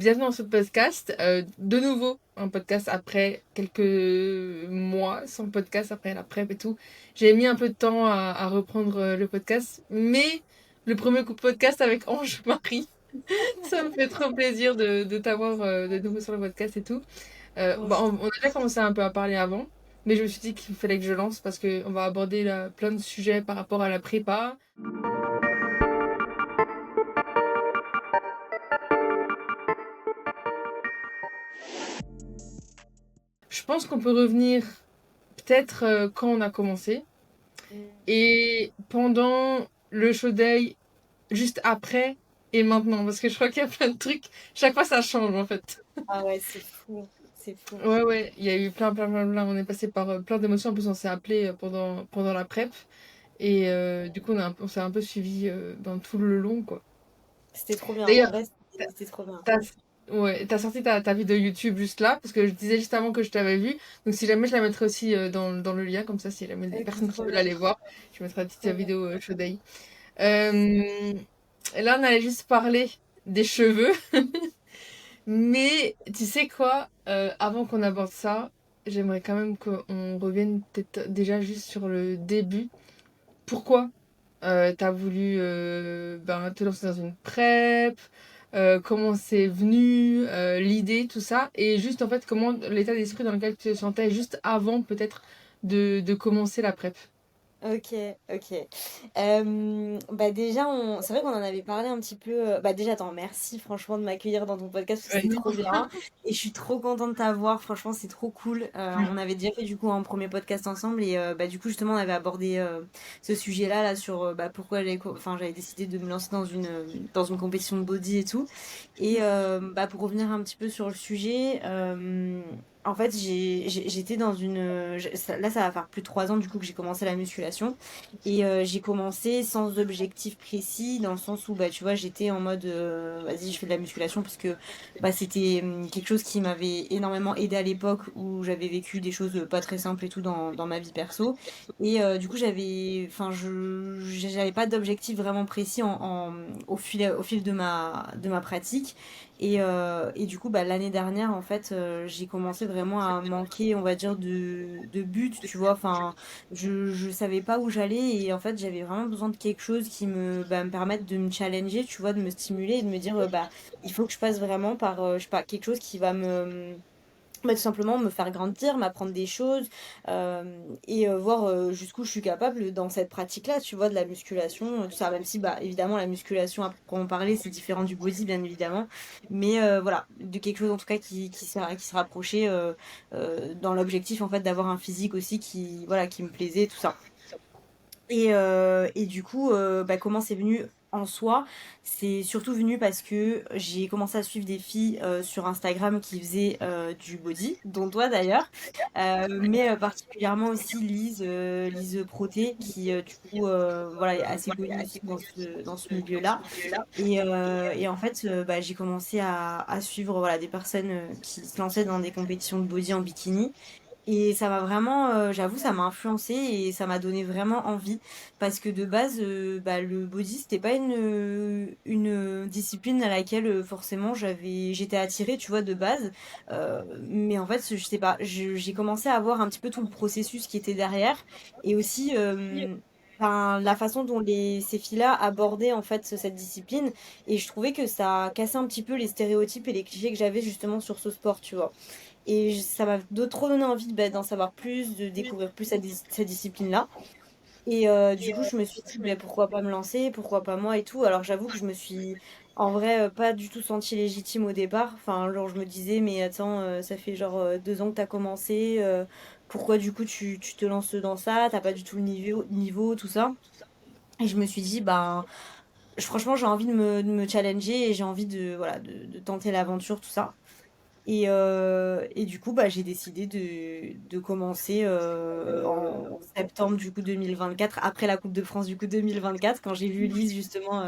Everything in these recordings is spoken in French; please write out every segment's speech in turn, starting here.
Bienvenue dans ce podcast. De nouveau, un podcast après quelques mois sans podcast, après la prep et tout. J'ai mis un peu de temps à reprendre le podcast, mais le premier coup de podcast avec Ange-Marie, ça me fait trop plaisir de t'avoir de nouveau sur le podcast et tout. Moi Bon, aussi. on a déjà commencé un peu à parler avant, mais je me suis dit qu'il fallait que je lance parce qu'on va aborder plein de sujets par rapport à la prépa. Je pense qu'on peut revenir peut-être quand on a commencé. Mm. Et pendant le show day, juste après et maintenant, parce que je crois qu'il y a plein de trucs. Chaque fois, ça change en fait. Ah ouais, c'est fou. C'est fou. Ouais, ouais, il y a eu plein. On est passé par plein d'émotions. En plus, on s'est appelé pendant la prep. Et du coup, on s'est un peu suivi dans tout le long, quoi. C'était trop bien. En D'ailleurs, vrai, t'as, c'était trop bien. t'as- ouais, t'as sorti ta vidéo YouTube juste là, parce que je disais juste avant que je t'avais vu. Donc, si jamais, je la mettrai aussi dans le lien, comme ça, si jamais des Ok, personnes qui trop veulent bien. aller voir, je mettrai la petite Trop bien. vidéo show day. Euh, Là, on allait juste parler des cheveux. Mais tu sais quoi, avant qu'on aborde ça, j'aimerais quand même qu'on revienne peut-être déjà juste sur le début. Pourquoi t'as voulu te lancer dans une prep? Comment c'est venu, l'idée, tout ça? Et juste en fait, comment l'état d'esprit dans lequel tu te sentais juste avant peut-être de commencer la prep? Ok, ok. Bah déjà, c'est vrai qu'on en avait parlé un petit peu. Bah déjà, attends, merci franchement de m'accueillir dans ton podcast parce que c'est trop Non. bien. Et je suis trop contente de t'avoir. Franchement, c'est trop cool. On avait déjà fait du coup un premier podcast ensemble et bah du coup justement on avait abordé ce sujet-là là sur bah pourquoi j'avais décidé de me lancer dans une compétition de body et tout. Et bah pour revenir un petit peu sur le sujet. En fait, j'étais dans là, ça va faire plus de 3 ans du coup que j'ai commencé la musculation. Et j'ai commencé sans objectif précis, dans le sens où, bah, tu vois, j'étais en mode, vas-y, je fais de la musculation parce que bah, c'était quelque chose qui m'avait énormément aidé à l'époque où j'avais vécu des choses pas très simples et tout dans ma vie perso. Et du coup, j'avais pas d'objectif vraiment précis au fil de ma pratique. Et du coup, bah, l'année dernière, en fait, j'ai commencé vraiment à manquer, on va dire, de but, tu vois. Enfin, je savais pas où j'allais et en fait, j'avais vraiment besoin de quelque chose qui me permette de me challenger, tu vois, de me stimuler et de me dire, bah, il faut que je passe vraiment par, je sais pas, quelque chose qui va tout simplement me faire grandir, m'apprendre des choses et voir jusqu'où je suis capable dans cette pratique-là, tu vois, de la musculation, tout ça. Même si, bah, évidemment, la musculation, à proprement parler, c'est différent du body, bien évidemment. Mais voilà, de quelque chose en tout cas qui se rapprochait dans l'objectif, en fait, d'avoir un physique aussi voilà, qui me plaisait, tout ça. Et du coup, bah, comment c'est venu en soi? C'est surtout venu parce que j'ai commencé à suivre des filles sur Instagram qui faisaient du body, dont toi d'ailleurs, mais particulièrement aussi Lise Proté, qui du coup voilà, est assez connue aussi dans ce milieu-là. Et en fait, bah, j'ai commencé à suivre voilà, des personnes qui se lançaient dans des compétitions de body en bikini. Et ça m'a vraiment, j'avoue, ça m'a influencée et ça m'a donné vraiment envie. Parce que de base, bah, le body, c'était pas une discipline à laquelle forcément j'étais attirée, tu vois, de base. Mais en fait, je sais pas, j'ai commencé à voir un petit peu tout le processus qui était derrière. Et aussi, enfin, la façon dont ces filles-là abordaient en fait cette discipline. Et je trouvais que ça cassait un petit peu les stéréotypes et les clichés que j'avais justement sur ce sport, tu vois. Et ça m'a trop donné envie bah, d'en savoir plus, de découvrir plus cette discipline-là. Et du coup, je me suis dit, bah, pourquoi pas me lancer, pourquoi pas moi et tout. Alors j'avoue que je me suis en vrai pas du tout sentie légitime au départ. Enfin, genre je me disais, mais attends, ça fait genre 2 ans que t'as commencé, pourquoi du coup tu te lances dans ça, t'as pas du tout le niveau, tout ça. Et je me suis dit, bah, franchement, j'ai envie de me challenger et j'ai envie voilà, de tenter l'aventure, tout ça. Et du coup, bah, j'ai décidé de commencer en septembre du coup 2024, après la Coupe de France du coup 2024. Quand j'ai vu Lise justement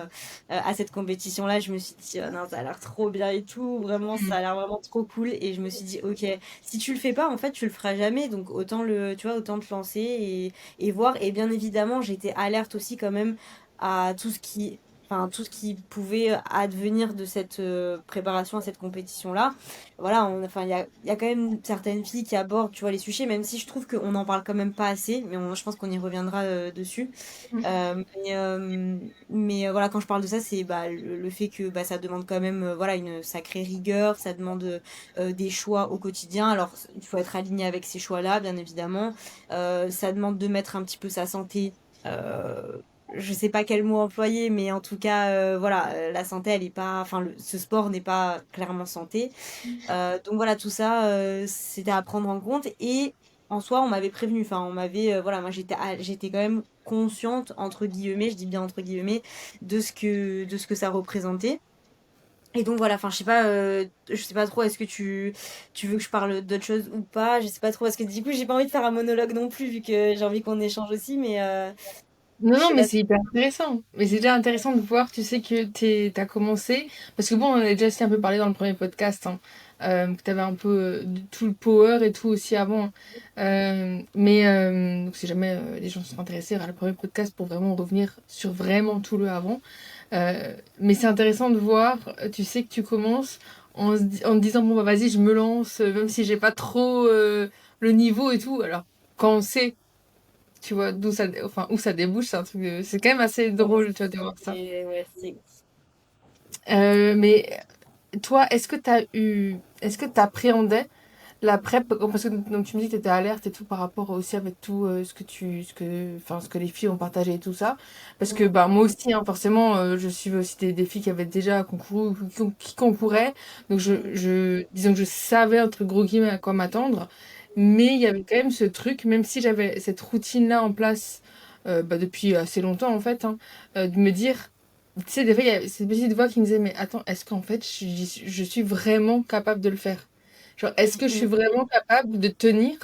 à cette compétition-là, je me suis dit, oh non, ça a l'air trop bien et tout, vraiment, ça a l'air vraiment trop cool. Et je me suis dit, ok, si tu le fais pas, en fait, tu le feras jamais, donc tu vois, autant te lancer et voir. Et bien évidemment, j'étais alerte aussi quand même à tout ce qui enfin tout ce qui pouvait advenir de cette préparation à cette compétition-là. Voilà, enfin il y a quand même certaines filles qui abordent, tu vois, les sujets, même si je trouve qu'on n'en parle quand même pas assez, mais je pense qu'on y reviendra dessus. Mmh. Voilà, quand je parle de ça, c'est bah, le fait que bah, ça demande quand même voilà, une sacrée rigueur, ça demande des choix au quotidien. Alors, il faut être aligné avec ces choix-là, bien évidemment. Ça demande de mettre un petit peu sa santé. Euh, je sais pas quel mot employer, mais en tout cas, voilà, la santé, elle est pas, enfin, ce sport n'est pas clairement santé. Donc voilà, tout ça, c'était à prendre en compte. Et en soi, on m'avait prévenu. Enfin, on m'avait, voilà, moi j'étais quand même consciente entre guillemets, je dis bien entre guillemets, de ce que ça représentait. Et donc voilà, enfin, je sais pas trop. Est-ce que tu veux que je parle d'autre chose ou pas? Je sais pas trop parce que du coup, j'ai pas envie de faire un monologue non plus vu que j'ai envie qu'on échange aussi. Mais Non, je non, sais mais pas. c'est hyper intéressant. Mais c'est déjà intéressant de voir, tu sais, que t'as commencé. Parce que bon, on en a déjà aussi un peu parlé dans le premier podcast, hein, que t'avais un peu tout le power et tout aussi avant. Donc si jamais les gens sont intéressés à le premier podcast pour vraiment revenir sur vraiment tout le avant. Mais c'est intéressant de voir, tu sais, que tu commences en te disant, bon, bah vas-y, je me lance, même si j'ai pas trop le niveau et tout. Alors, quand on sait tu vois, d'où ça, enfin, où ça débouche, c'est un truc c'est quand même assez drôle, tu vois, de voir ça. Ouais, Mais toi, est-ce que t'appréhendais la prep, parce que donc tu me dis que t'étais alerte et tout par rapport aussi avec tout ce que les filles ont partagé et tout ça, parce que Mm. bah moi aussi, hein, forcément, je suivais aussi des filles qui avaient déjà concouru, ou qui concouraient, donc disons que je savais entre gros guillemets à quoi m'attendre, mais il y avait quand même ce truc, même si j'avais cette routine-là en place bah, depuis assez longtemps en fait, hein, de me dire tu sais, des fois, il y a cette petite voix qui me disait, mais attends, est-ce qu'en fait, je suis vraiment capable de le faire? Genre, est-ce que je suis Mm. vraiment capable de tenir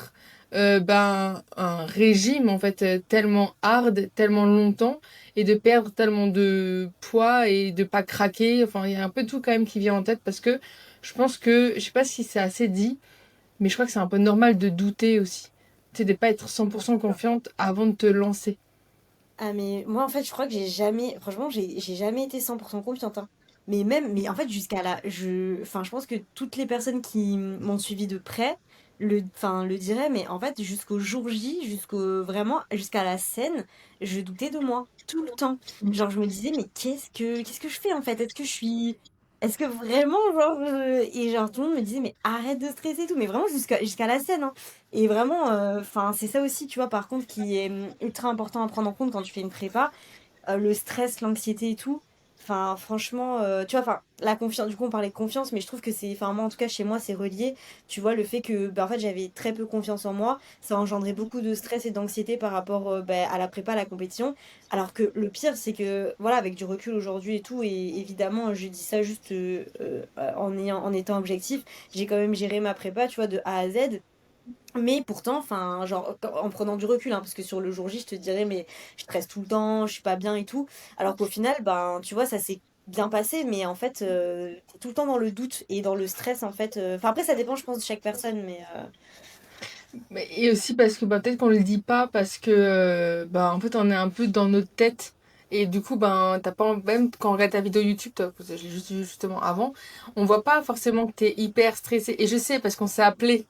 ben, un régime, en fait, tellement hard, tellement longtemps, et de perdre tellement de poids et de pas craquer? Enfin, il y a un peu tout quand même qui vient en tête parce que je pense que, je sais pas si c'est assez dit, mais je crois que c'est un peu normal de douter aussi. Tu sais, de pas être 100% confiante avant de te lancer. Ah mais moi en fait je crois que franchement j'ai jamais été 100% confiante hein. Mais en fait enfin je pense que toutes les personnes qui m'ont suivi de près le diraient mais en fait jusqu'au jour J, vraiment jusqu'à la scène, je doutais de moi tout le temps. Genre je me disais mais qu'est-ce que je fais en fait? Est-ce que vraiment et genre tout le monde me disait mais arrête de stresser et tout mais vraiment jusqu'à la scène hein. Et vraiment, enfin, c'est ça aussi, tu vois, par contre, qui est ultra important à prendre en compte quand tu fais une prépa, le stress, l'anxiété et tout. Enfin, franchement, tu vois, enfin, la confiance, du coup, on parlait de confiance, mais je trouve que enfin, moi, en tout cas, chez moi, c'est relié. Tu vois, le fait que, bah, en fait, j'avais très peu confiance en moi, ça a engendré beaucoup de stress et d'anxiété par rapport, bah, à la prépa, à la compétition. Alors que le pire, c'est que, voilà, avec du recul aujourd'hui et tout, et évidemment, je dis ça juste en étant objectif, j'ai quand même géré ma prépa, tu vois, de A à Z. Mais pourtant, enfin, genre, en prenant du recul, hein, parce que sur le jour J, je te dirais, mais je stresse tout le temps, je suis pas bien et tout. Alors qu'au final, ben, tu vois, ça s'est bien passé, mais en fait, t'es tout le temps dans le doute et dans le stress, en fait. Enfin, après, ça dépend, je pense, de chaque personne, mais Et aussi parce que bah, peut-être qu'on le dit pas parce que bah, en fait on est un peu dans notre tête et du coup ben t'as pas même quand on regarde ta vidéo YouTube je l'ai juste vu justement avant on voit pas forcément que t'es hyper stressé et je sais parce qu'on s'est appelé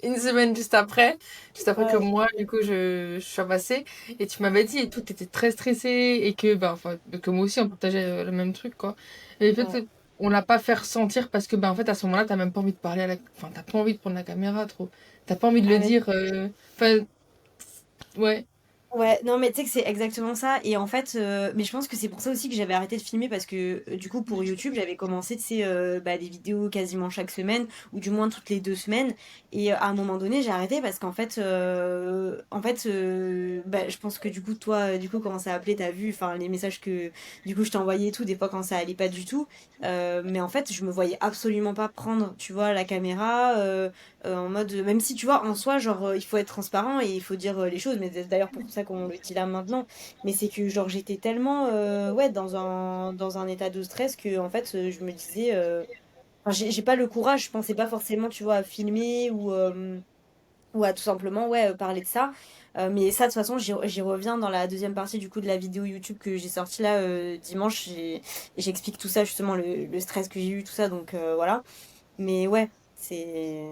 une semaine juste après que ouais, moi du coup je suis passée et tu m'avais dit et tout t'étais très stressée et que ben enfin que moi aussi on partageait le même truc quoi et ouais. peut-être on l'a pas fait ressentir parce que ben en fait à ce moment-là t'as même pas envie de parler enfin t'as pas envie de prendre la caméra trop. T'as pas envie de le Ah, dire. Enfin, ouais. ouais, non, mais tu sais que c'est exactement ça. Et en fait, mais je pense que c'est pour ça aussi que j'avais arrêté de filmer parce que du coup, pour YouTube, j'avais commencé, tu sais, bah, des vidéos quasiment chaque semaine ou du moins toutes les 2 semaines. Et à un moment donné, j'ai arrêté parce qu'en fait, bah, je pense que du coup, toi, du coup, comment ça appelé, t'as vu, enfin, les messages que du coup je t'envoyais et tout, des fois quand ça allait pas du tout. Mais en fait, je me voyais absolument pas prendre, tu vois, la caméra. En mode, même si tu vois, en soi, genre, il faut être transparent et il faut dire les choses, mais c'est d'ailleurs pour ça qu'on le dit là maintenant. Mais c'est que, genre, j'étais tellement, ouais, dans un état de stress que, en fait, je me disais, enfin, j'ai pas le courage, je pensais pas forcément, tu vois, à filmer ou à tout simplement, ouais, parler de ça. Mais ça, de toute façon, j'y reviens dans la deuxième partie du coup de la vidéo YouTube que j'ai sortie là dimanche. J'explique tout ça, justement, le stress que j'ai eu, tout ça. Donc voilà. Mais ouais, c'est.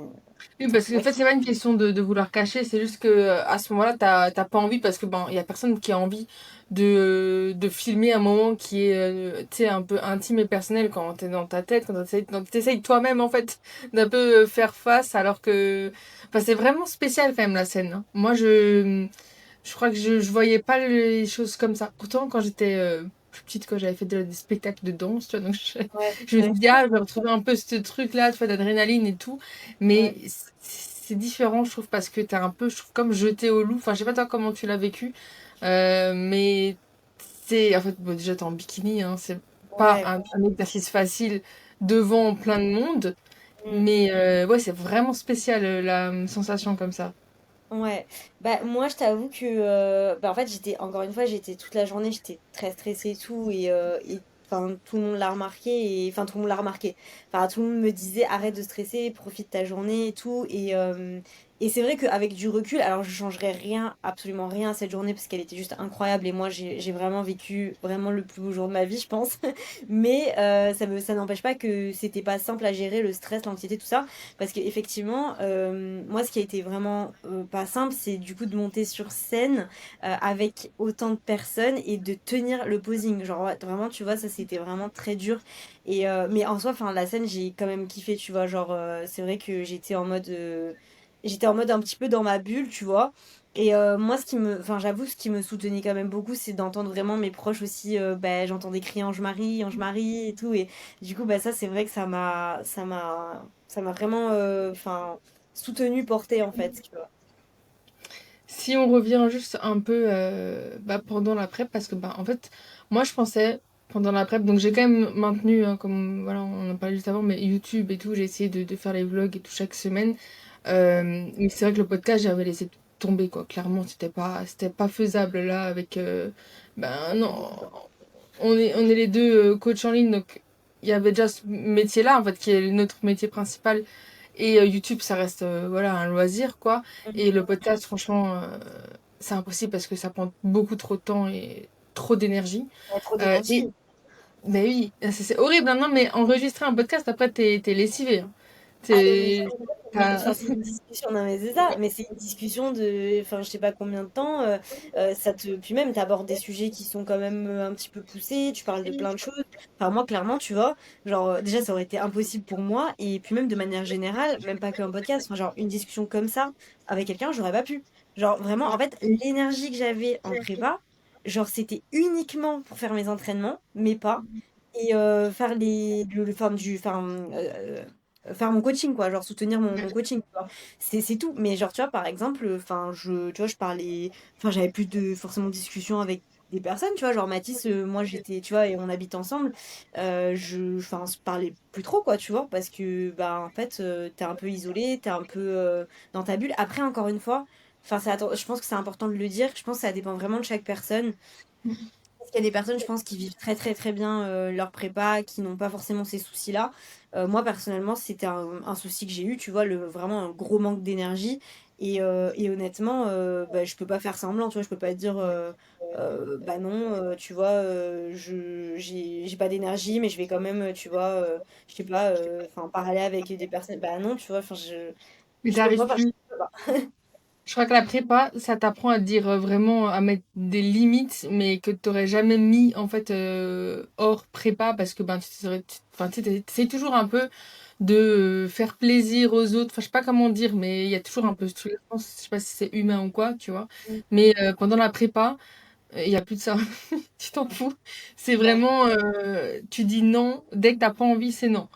Oui, parce qu'en Ouais, fait, c'est pas une question de vouloir cacher, c'est juste que à ce moment-là, t'as pas envie parce que bon, il y a personne qui a envie de filmer un moment qui est, tu sais, un peu intime et personnel quand t'es dans ta tête, quand t'essayes toi-même en fait d'un peu faire face, alors que, enfin, c'est vraiment spécial quand même la scène, hein. Moi, je crois que je voyais pas les choses comme ça. Pourtant, quand j'étais plus petite, quand j'avais fait des spectacles de danse, tu vois, donc ouais, je me suis ouais, dit, ah, je vais retrouver un peu ce truc-là, tu vois, d'adrénaline et tout. Mais ouais. c'est différent, je trouve, parce que t'es un peu, je trouve, comme jeté au loup. Enfin, je sais pas toi comment tu l'as vécu, mais c'est, en fait, bon, déjà, t'es en bikini, hein, c'est pas Ouais. un exercice facile devant plein de monde. Mm. Mais ouais, c'est vraiment spécial, la sensation comme ça. Ouais, bah moi je t'avoue que bah, en fait j'étais encore une fois j'étais toute la journée j'étais très stressée et tout et enfin tout le monde l'a remarqué et enfin tout le monde l'a remarqué, enfin tout le monde me disait arrête de stresser, profite de ta journée et tout et c'est vrai qu'avec du recul alors je changerais rien, absolument rien à cette journée parce qu'elle était juste incroyable et moi j'ai vraiment vécu vraiment le plus beau jour de ma vie je pense mais ça n'empêche pas que c'était pas simple à gérer le stress, l'anxiété tout ça parce qu'effectivement, moi, ce qui a été vraiment pas simple, c'est du coup de monter sur scène avec autant de personnes et de tenir le posing. Genre, ouais, vraiment, tu vois, ça, c'était vraiment très dur. Mais en soi, enfin, la scène, j'ai quand même kiffé, tu vois. Genre, c'est vrai que j'étais en mode un petit peu dans ma bulle, tu vois. Et moi, enfin, j'avoue, ce qui me soutenait quand même beaucoup, c'est d'entendre vraiment mes proches aussi. Bah, j'entendais crier Ange Marie et tout. Et du coup, bah, ça, c'est vrai que ça m'a vraiment enfin soutenu porté en fait tu vois. Si on revient juste un peu bah, pendant la prep, parce que bah, en fait, moi je pensais pendant la prep, donc j'ai quand même maintenu, hein, comme voilà, on en parlait juste avant, mais YouTube et tout, j'ai essayé de faire les vlogs et tout chaque semaine. Mais c'est vrai que le podcast, j'avais laissé tomber, quoi. Clairement, c'était pas faisable là avec. Ben non, on est les deux coachs en ligne, donc il y avait déjà ce métier-là, en fait, qui est notre métier principal. Et YouTube, ça reste voilà, un loisir, quoi. Et le podcast, franchement, c'est impossible parce que ça prend beaucoup trop de temps et trop d'énergie. Ouais, trop Et d'énergie. mais oui, c'est horrible, hein, non, mais enregistrer un podcast, après, t'es lessivé, hein. Ah non mais T'as- enfin, c'est une discussion, non mais c'est ça, mais c'est une discussion de, enfin je sais pas combien de temps, puis même t'abordes des sujets qui sont quand même un petit peu poussés, tu parles de plein de choses, enfin moi clairement tu vois, genre déjà ça aurait été impossible pour moi, et puis même de manière générale, même pas qu'un podcast, enfin, genre une discussion comme ça avec quelqu'un, j'aurais pas pu, genre vraiment en fait l'énergie que j'avais en prépa, genre c'était uniquement pour faire mes entraînements, mais pas, et faire faire mon coaching, quoi, genre soutenir mon coaching, tu vois. C'est tout. Mais genre, tu vois, par exemple, enfin, tu vois, je parlais, enfin, j'avais plus de forcément discussion avec des personnes, tu vois, genre Mathis, moi j'étais, tu vois, et on habite ensemble, enfin, on se parlait plus trop, quoi, tu vois, parce que, bah, en fait, t'es un peu isolé, t'es un peu dans ta bulle. Après, encore une fois, enfin, je pense que c'est important de le dire, je pense que ça dépend vraiment de chaque personne. Parce qu'il y a des personnes, je pense, qui vivent très très très bien leur prépa, qui n'ont pas forcément ces soucis-là. Moi, personnellement, c'était un souci que j'ai eu, tu vois, vraiment un gros manque d'énergie. Et honnêtement, bah, je peux pas faire semblant, tu vois, je peux pas dire, bah non, tu vois, j'ai pas d'énergie, mais je vais quand même, tu vois, je sais pas, enfin, parler avec des personnes. Bah non, tu vois, enfin, Mais je peux, t'arrives moi, plus. je peux pas. Je crois que la prépa, ça t'apprend à dire vraiment, à mettre des limites, mais que t'aurais jamais mis en fait hors prépa parce que ben enfin, tu sais, t'essayes toujours un peu de faire plaisir aux autres. Enfin, je sais pas comment dire, mais il y a toujours un peu ce truc. Je sais pas si c'est humain ou quoi, tu vois. Mais pendant la prépa, il y a plus de ça. Tu t'en fous. C'est Bah, vraiment, tu dis non dès que t'as pas envie, c'est non.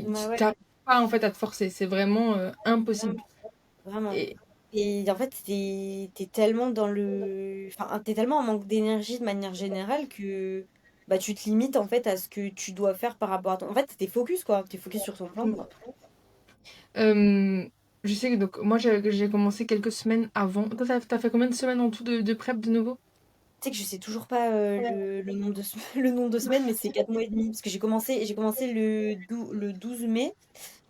bah Tu ouais, t'arrives pas en fait à te forcer. C'est vraiment impossible. vraiment, vraiment. Et Et en fait, t'es tellement enfin, t'es tellement en manque d'énergie de manière générale que bah, tu te limites en fait à ce que tu dois faire par rapport à ton. En fait, t'es focus quoi. T'es focus sur ton plan quoi. Euh, je sais que donc moi j'ai commencé quelques semaines avant. Toi, t'as fait combien de semaines en tout de prep de nouveau? Tu sais que je sais toujours pas le nombre le nombre de semaines, mais c'est 4 mois et demi. Parce que j'ai commencé le 12 mai.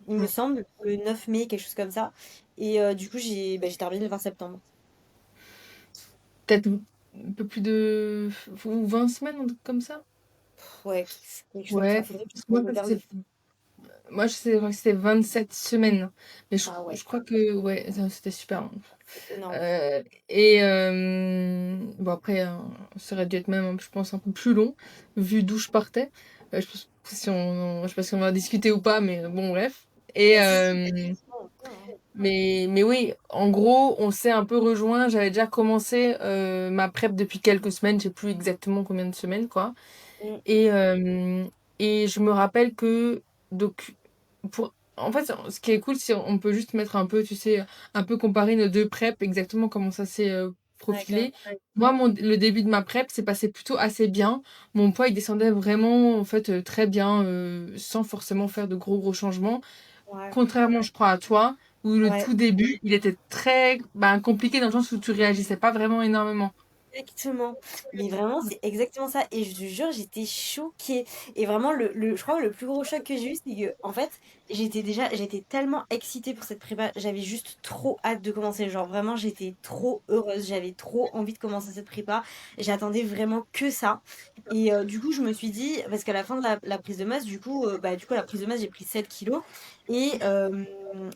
il me semble, le 9 mai, quelque chose comme ça. Et du coup, j'ai terminé le 20 septembre. Peut-être un peu plus de ou 20 semaines, un truc comme ça? Ouais, quelque chose comme ça. Ouais, Faudrait que parce que je moi, regarde le... moi je sais que c'était 27 semaines. Mais Ah je ouais, crois que ouais, c'était super long. c'est énorme. Et bon après, ça aurait dû être même, je pense, un peu plus long, vu d'où je partais. Je pense que je sais pas si on va discuter ou pas, mais bon, bref. Et Bah si, effectivement, on peut, hein. mais oui, en gros, on s'est un peu rejoint. J'avais déjà commencé ma prep depuis quelques semaines, je sais plus exactement combien de semaines, quoi. Mm. Et, et je me rappelle que, donc, en fait, ce qui est cool, c'est on peut juste mettre un peu, tu sais, un peu comparer nos deux preps, exactement comment ça s'est Ouais, grave. profilé. Moi, le début de ma prep s'est passé plutôt assez bien. Mon poids, il descendait vraiment, en fait, très bien, sans forcément faire de gros changements. Ouais, Contrairement, je crois, à toi, où le ouais. tout début, il était très compliqué dans le sens où tu réagissais pas vraiment énormément. Exactement. Mais vraiment, c'est exactement ça. Et je te jure, j'étais choquée. Et vraiment, je crois que le plus gros choc que j'ai eu, c'est que, en fait, j'étais tellement excitée pour cette prépa. J'avais juste trop hâte de commencer. Genre, vraiment, j'étais trop heureuse. J'avais trop envie de commencer cette prépa. J'attendais vraiment que ça. Et du coup, je me suis dit, parce qu'à la fin de la prise de masse, la prise de masse, j'ai pris 7 kilos. Et, euh,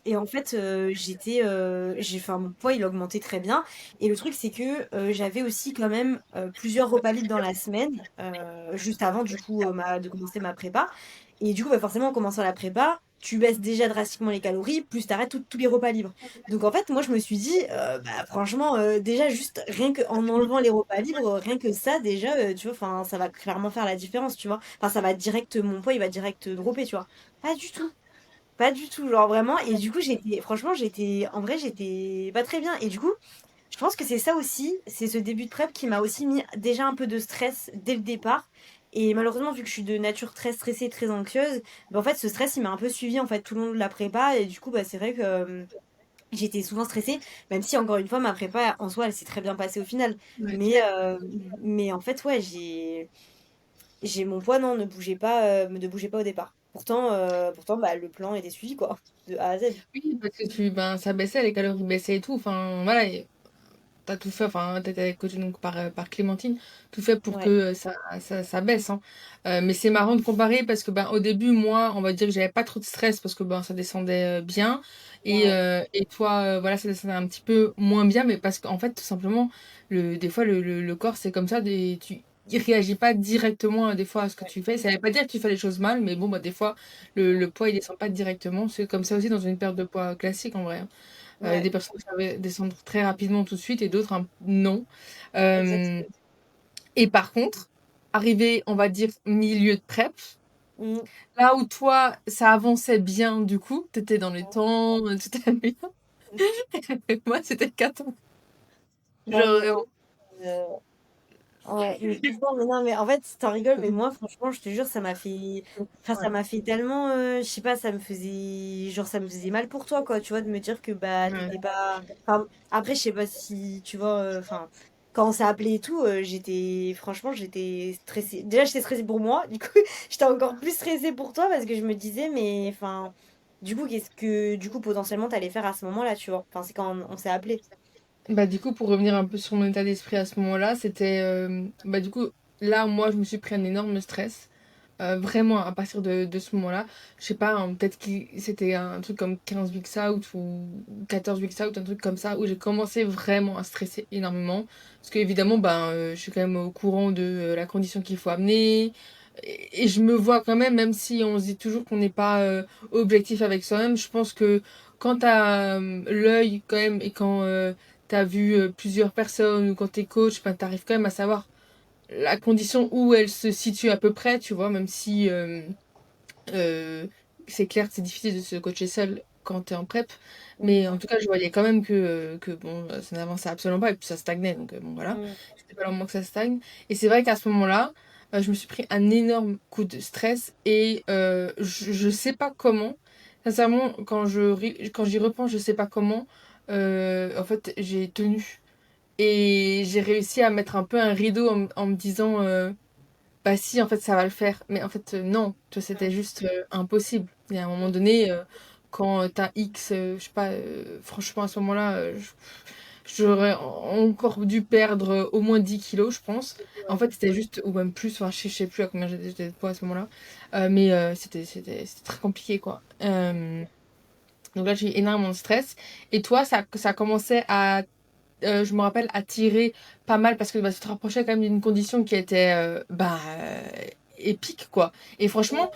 et en fait, enfin, mon poids, il augmentait très bien. Et le truc, c'est que j'avais aussi quand même plusieurs repas libres dans la semaine, juste avant du coup de commencer ma prépa. Et du coup, bah, forcément, en commençant la prépa, tu baisses déjà drastiquement les calories, plus t'arrêtes tous les repas libres. Donc en fait, moi, je me suis dit, bah, franchement, déjà, juste rien qu'en enlevant les repas libres, rien que ça, déjà, tu vois, enfin, ça va clairement faire la différence, tu vois. Enfin, ça va direct, mon poids, il va direct dropper, tu vois. Pas du tout. Pas du tout, genre vraiment. Et du coup, franchement, en vrai, j'étais pas très bien. Et du coup, je pense que c'est ça aussi, c'est ce début de prep qui m'a aussi mis déjà un peu de stress dès le départ. Et malheureusement, vu que je suis de nature très stressée, très anxieuse, bah en fait, ce stress, il m'a un peu suivi en fait tout le long de la prépa. Et du coup, bah, c'est vrai que j'étais souvent stressée, même si encore une fois, ma prépa en soi, elle s'est très bien passée au final. Ouais. Mais en fait, ouais, mon poids, non, ne bougeait pas au départ. Pourtant bah, le plan était suivi, quoi, de A à Z. Oui, parce que ça baissait, les calories baissaient et tout. Enfin, voilà, t'as tout fait, enfin, t'étais coachée donc par Clémentine, tout fait pour que Ouais, ça baisse, hein. Mais c'est marrant de comparer parce que, au début, moi, on va dire que j'avais pas trop de stress parce que, ça descendait bien. ouais, Et toi, voilà, ça descendait un petit peu moins bien, mais parce qu'en fait, tout simplement, des fois, le corps, c'est comme ça, il réagit pas directement, des fois, à ce que ouais, tu fais. Ça veut pas dire que tu fais les choses mal, mais bon, des fois, le poids, il descend pas directement. C'est comme ça aussi dans une perte de poids classique, en vrai, hein. Il y a ouais, des personnes qui savent descendre très rapidement tout de suite et d'autres non. exact. Euh, et par contre, arrivé, on va dire, milieu de prep, Mm. là où toi, ça avançait bien du coup, t'étais dans les temps, tout allait bien. Et moi, c'était 4 ans. Non, Genre, mais ouais, mais franchement, mais non, mais en fait, t'en rigoles, mais moi, franchement, je te jure, enfin, ça ouais, m'a fait tellement, je sais pas, ça me faisait mal pour toi, quoi, tu vois, de me dire que, bah, ouais. t'étais pas, enfin, après, je sais pas si, tu vois, enfin, quand on s'est appelé et tout, franchement, j'étais stressée. Déjà, j'étais stressée pour moi, du coup, j'étais encore plus stressée pour toi parce que je me disais, mais, enfin, du coup, potentiellement, t'allais faire à ce moment-là, tu vois, enfin, c'est quand on s'est appelé. Du coup, pour revenir un peu sur mon état d'esprit à ce moment-là, c'était, du coup, là, moi, je me suis pris un énorme stress. Vraiment, à partir de ce moment-là, je sais pas, hein, peut-être que c'était un truc comme 15 weeks out ou 14 weeks out, un truc comme ça, où j'ai commencé vraiment à stresser énormément. Parce qu'évidemment, je suis quand même au courant de la condition qu'il faut amener. Et je me vois quand même si on se dit toujours qu'on n'est pas objectif avec soi-même, je pense que quand t'as l'œil quand même et quand t'as vu plusieurs personnes ou quand t'es coach, t'arrives quand même à savoir la condition où elle se situe à peu près, tu vois, même si euh, c'est clair que c'est difficile de se coacher seul quand t'es en prep. Mais en tout cas, je voyais quand même que bon, ça n'avançait absolument pas et puis ça stagnait. Donc bon, voilà, Mm. c'était pas le moment que ça stagne. Et c'est vrai qu'à ce moment-là, je me suis pris un énorme coup de stress et je sais pas comment. Sincèrement, quand j'y repense, je sais pas comment. En fait, j'ai tenu. Et j'ai réussi à mettre un peu un rideau en me disant, bah si, en fait, ça va le faire. Mais en fait, non, tu vois, c'était juste impossible. Il y a un moment donné, quand t'as X, je sais pas, franchement, à ce moment-là, j'aurais encore dû perdre au moins 10 kilos, je pense. En Ouais. fait, c'était juste, ou même plus, enfin, je sais plus à combien j'étais de poids à ce moment-là. Mais c'était très compliqué, quoi. Donc là, j'ai eu énormément de stress. Et toi, ça commençait à, je me rappelle, à tirer pas mal parce que bah, tu te rapprochais quand même d'une condition qui était épique, quoi. Et franchement,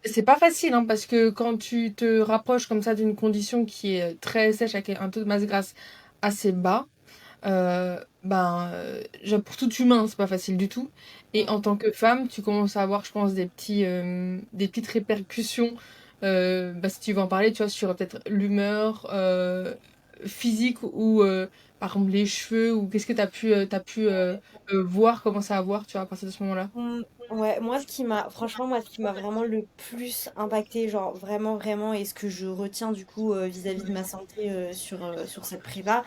c'est pas facile, hein, parce que quand tu te rapproches comme ça d'une condition qui est très sèche, avec un taux de masse grasse assez bas, pour tout humain, c'est pas facile du tout. Et Mm. en tant que femme, tu commences à avoir, je pense, des petites répercussions. Si tu veux en parler, tu vois, sur peut-être l'humeur physique ou par exemple les cheveux ou qu'est-ce que t'as pu voir, commencer à voir, tu vois, à partir de ce moment-là. Ouais, moi, franchement, moi, ce qui m'a vraiment le plus impacté, genre vraiment, vraiment, et ce que je retiens du coup vis-à-vis de ma santé sur cette prépa,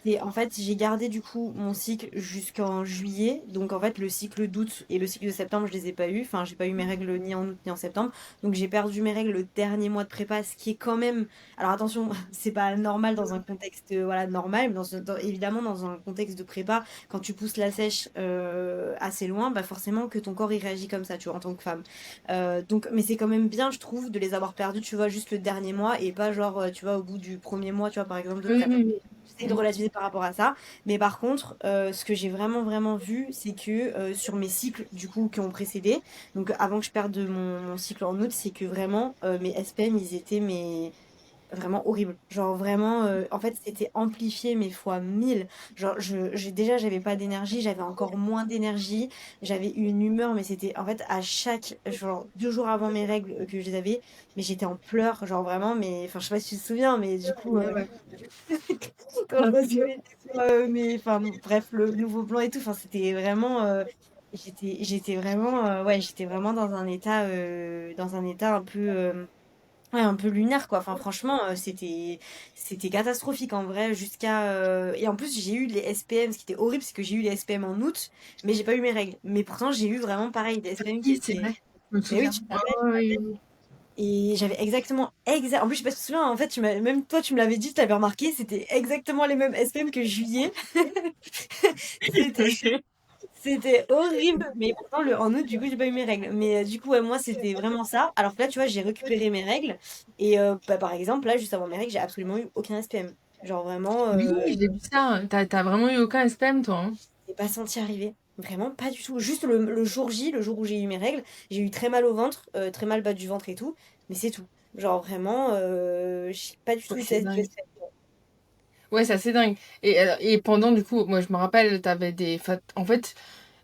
c'est en fait, j'ai gardé du coup mon cycle jusqu'en juillet. Donc en fait, le cycle d'août et le cycle de septembre, je les ai pas eu. Enfin, j'ai pas eu mes règles ni en août ni en septembre. Donc j'ai perdu mes règles le dernier mois de prépa, ce qui est quand même. Alors attention, c'est pas normal dans un contexte voilà, normal, mais évidemment, dans un contexte de prépa quand tu pousses la sèche assez loin, bah forcément que ton corps il réagit comme ça, tu vois, en tant que femme. Donc, mais c'est quand même bien, je trouve, de les avoir perdus, tu vois, juste le dernier mois et pas genre, tu vois, au bout du premier mois, tu vois, par exemple, de Oui, prep. oui, J'essaie de oui. relativiser par rapport à ça. Mais par contre, ce que j'ai vraiment, vraiment vu, c'est que sur mes cycles, du coup, qui ont précédé, donc avant que je perde mon cycle en août, c'est que vraiment, mes SPM, ils étaient vraiment horrible. Genre vraiment, en fait, c'était amplifié mais fois 1000. Genre, j'avais pas d'énergie, j'avais encore moins d'énergie, j'avais une humeur, mais c'était en fait à chaque, genre 2 jours avant mes règles que je les avais, mais j'étais en pleurs, genre vraiment, mais enfin, je sais pas si tu te souviens, mais du coup, Ouais, ouais. quand je me suis réveillée sur, enfin, bref, le nouveau plan et tout, enfin, c'était vraiment. J'étais vraiment, ouais, j'étais vraiment dans un état un peu. Ouais, un peu lunaire quoi. Enfin franchement, c'était catastrophique en vrai jusqu'à et en plus j'ai eu les SPM, ce qui était horrible c'est que j'ai eu les SPM en août, mais j'ai pas eu mes règles. Mais pourtant j'ai eu vraiment pareil des SPM qui Oui, c'est étaient vrai. Je me mais oui, souviens. tu te Ouais, rappelles. ouais, oui, oui. Et j'avais en plus je sais pas si tu te souviens en fait, même toi tu me l'avais dit, tu l'avais remarqué, c'était exactement les mêmes SPM que juillet. C'était C'était horrible, mais pourtant en août, du coup, j'ai pas eu mes règles. Mais du coup, ouais, moi, c'était vraiment ça. Alors que là, tu vois, j'ai récupéré mes règles. Et bah, par exemple, là, juste avant mes règles, j'ai absolument eu aucun SPM. Genre vraiment, Oui, j'ai vu ça. T'as vraiment eu aucun SPM, toi, hein? j'ai pas senti arriver. Vraiment pas du tout. Juste le jour J, le jour où j'ai eu mes règles, j'ai eu très mal au ventre, très mal bas du ventre et tout. Mais c'est tout. Genre vraiment, j'ai pas du tout Ouais, eu c'est de dingue. SPM. Ouais, c'est assez dingue. Et pendant, du coup, moi, je me rappelle, t'avais en fait,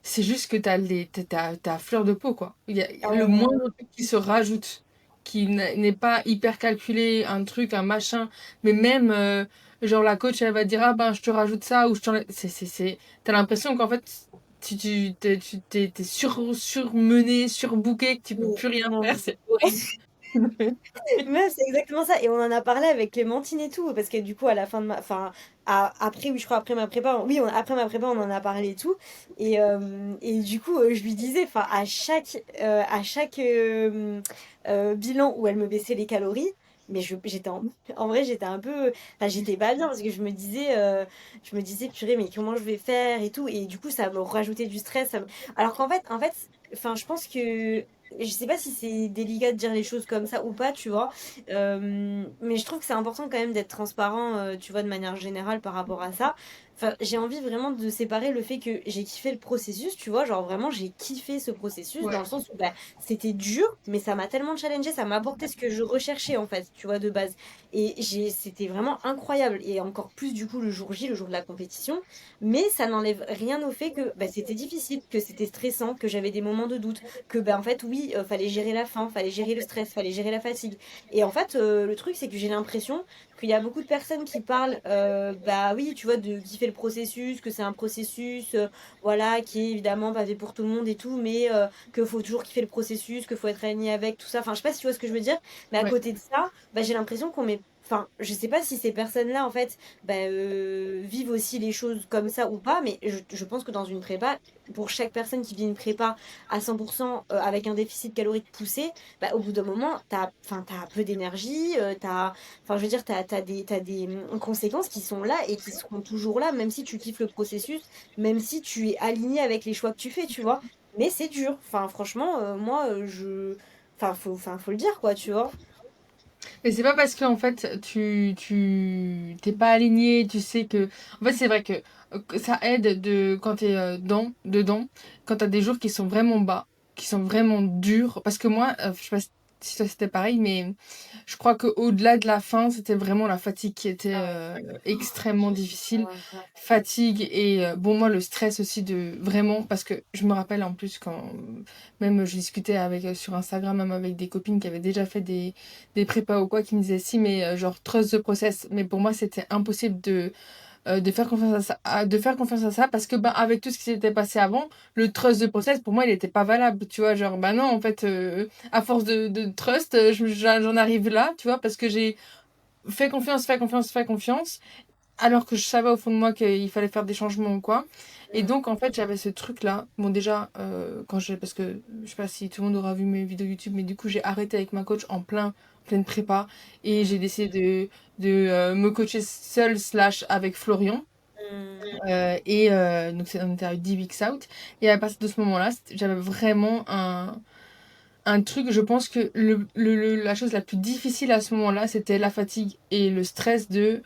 c'est juste que t'as fleur de peau, quoi. Il y a Ah le ouais, vraiment. moindre truc qui se rajoute, qui n'est pas hyper calculé, un truc, un machin. Mais même, genre, la coach, elle va dire, ah ben, je te rajoute ça, ou je t'enlève. T'as l'impression qu'en fait, t'es surmené, surbooké, que tu peux plus rien Non, faire. mais C'est horrible. mais c'est exactement ça. Et on en a parlé avec Clémentine et tout, parce que du coup, à la fin de enfin, après, oui, je crois après ma prépa, oui, après ma prépa, on en a parlé et tout. Et du coup, je lui disais, enfin, à chaque bilan où elle me baissait les calories, mais en vrai, j'étais un peu, enfin, j'étais pas bien parce que je me disais, purée, mais comment je vais faire et tout. Et du coup, ça me rajoutait du stress. Alors qu'en fait, enfin, je pense que je sais pas si c'est délicat de dire les choses comme ça ou pas, tu vois. Mais je trouve que c'est important quand même d'être transparent, tu vois, de manière générale par rapport à ça. Enfin, j'ai envie vraiment de séparer le fait que j'ai kiffé le processus, tu vois, genre vraiment j'ai kiffé ce processus dans Ouais, le sens où bah, c'était dur, mais ça m'a tellement challengé, ça m'a apporté ce que je recherchais en fait, tu vois, de base. Et c'était vraiment incroyable. Et encore plus du coup le jour J, le jour de la compétition. Mais ça n'enlève rien au fait que bah, c'était difficile, que c'était stressant, que j'avais des moments de doute que ben en fait oui fallait gérer la faim, fallait gérer le stress, fallait gérer la fatigue. Et en fait le truc c'est que j'ai l'impression qu'il y a beaucoup de personnes qui parlent bah oui tu vois de kiffer le processus, que c'est un processus voilà qui est évidemment pas fait pour tout le monde et tout, mais que faut toujours kiffer le processus, que faut être aligné avec tout ça. Enfin je sais pas si tu vois ce que je veux dire, mais à ouais. côté de ça bah, j'ai l'impression qu'on met enfin, je sais pas si ces personnes-là, en fait, bah, vivent aussi les choses comme ça ou pas, mais je pense que dans une prépa, pour chaque personne qui vit une prépa à 100 avec un déficit calorique poussé, bah, au bout d'un moment, t'as peu d'énergie, enfin, je veux dire, t'as des conséquences qui sont là et qui seront toujours là, même si tu kiffes le processus, même si tu es aligné avec les choix que tu fais, tu vois? Mais c'est dur. Enfin, franchement, moi, faut le dire, quoi, tu vois? Mais c'est pas parce que en fait tu t'es pas aligné, tu sais que en fait c'est vrai que ça aide de quand t'es dedans, quand t'as des jours qui sont vraiment bas, qui sont vraiment durs. Parce que moi, je sais pas si toi c'était pareil, mais je crois que au-delà de la faim, c'était vraiment la fatigue qui était Ah ouais, extrêmement difficile. ouais, grave. Fatigue et bon moi le stress aussi de vraiment parce que je me rappelle en plus quand même je discutais avec sur Instagram même avec des copines qui avaient déjà fait des prépas ou quoi qui me disaient si mais genre trust the process mais pour moi c'était impossible de faire confiance à ça de faire confiance à ça parce que ben avec tout ce qui s'était passé avant le trust the process pour moi il était pas valable tu vois genre bah non en fait à force de trust j'en arrive là tu vois parce que j'ai fait confiance alors que je savais au fond de moi qu'il fallait faire des changements ou quoi. Et Mmh. donc, en fait, j'avais ce truc-là. Bon, déjà, parce que je sais pas si tout le monde aura vu mes vidéos YouTube, mais du coup, j'ai arrêté avec ma coach pleine prépa. Et j'ai Mmh. décidé de me coacher seule slash avec Florian. Mmh. Donc, on était à 10 weeks out. Et à partir de ce moment-là, j'avais vraiment un truc, je pense que la chose la plus difficile à ce moment-là, c'était la fatigue et le stress de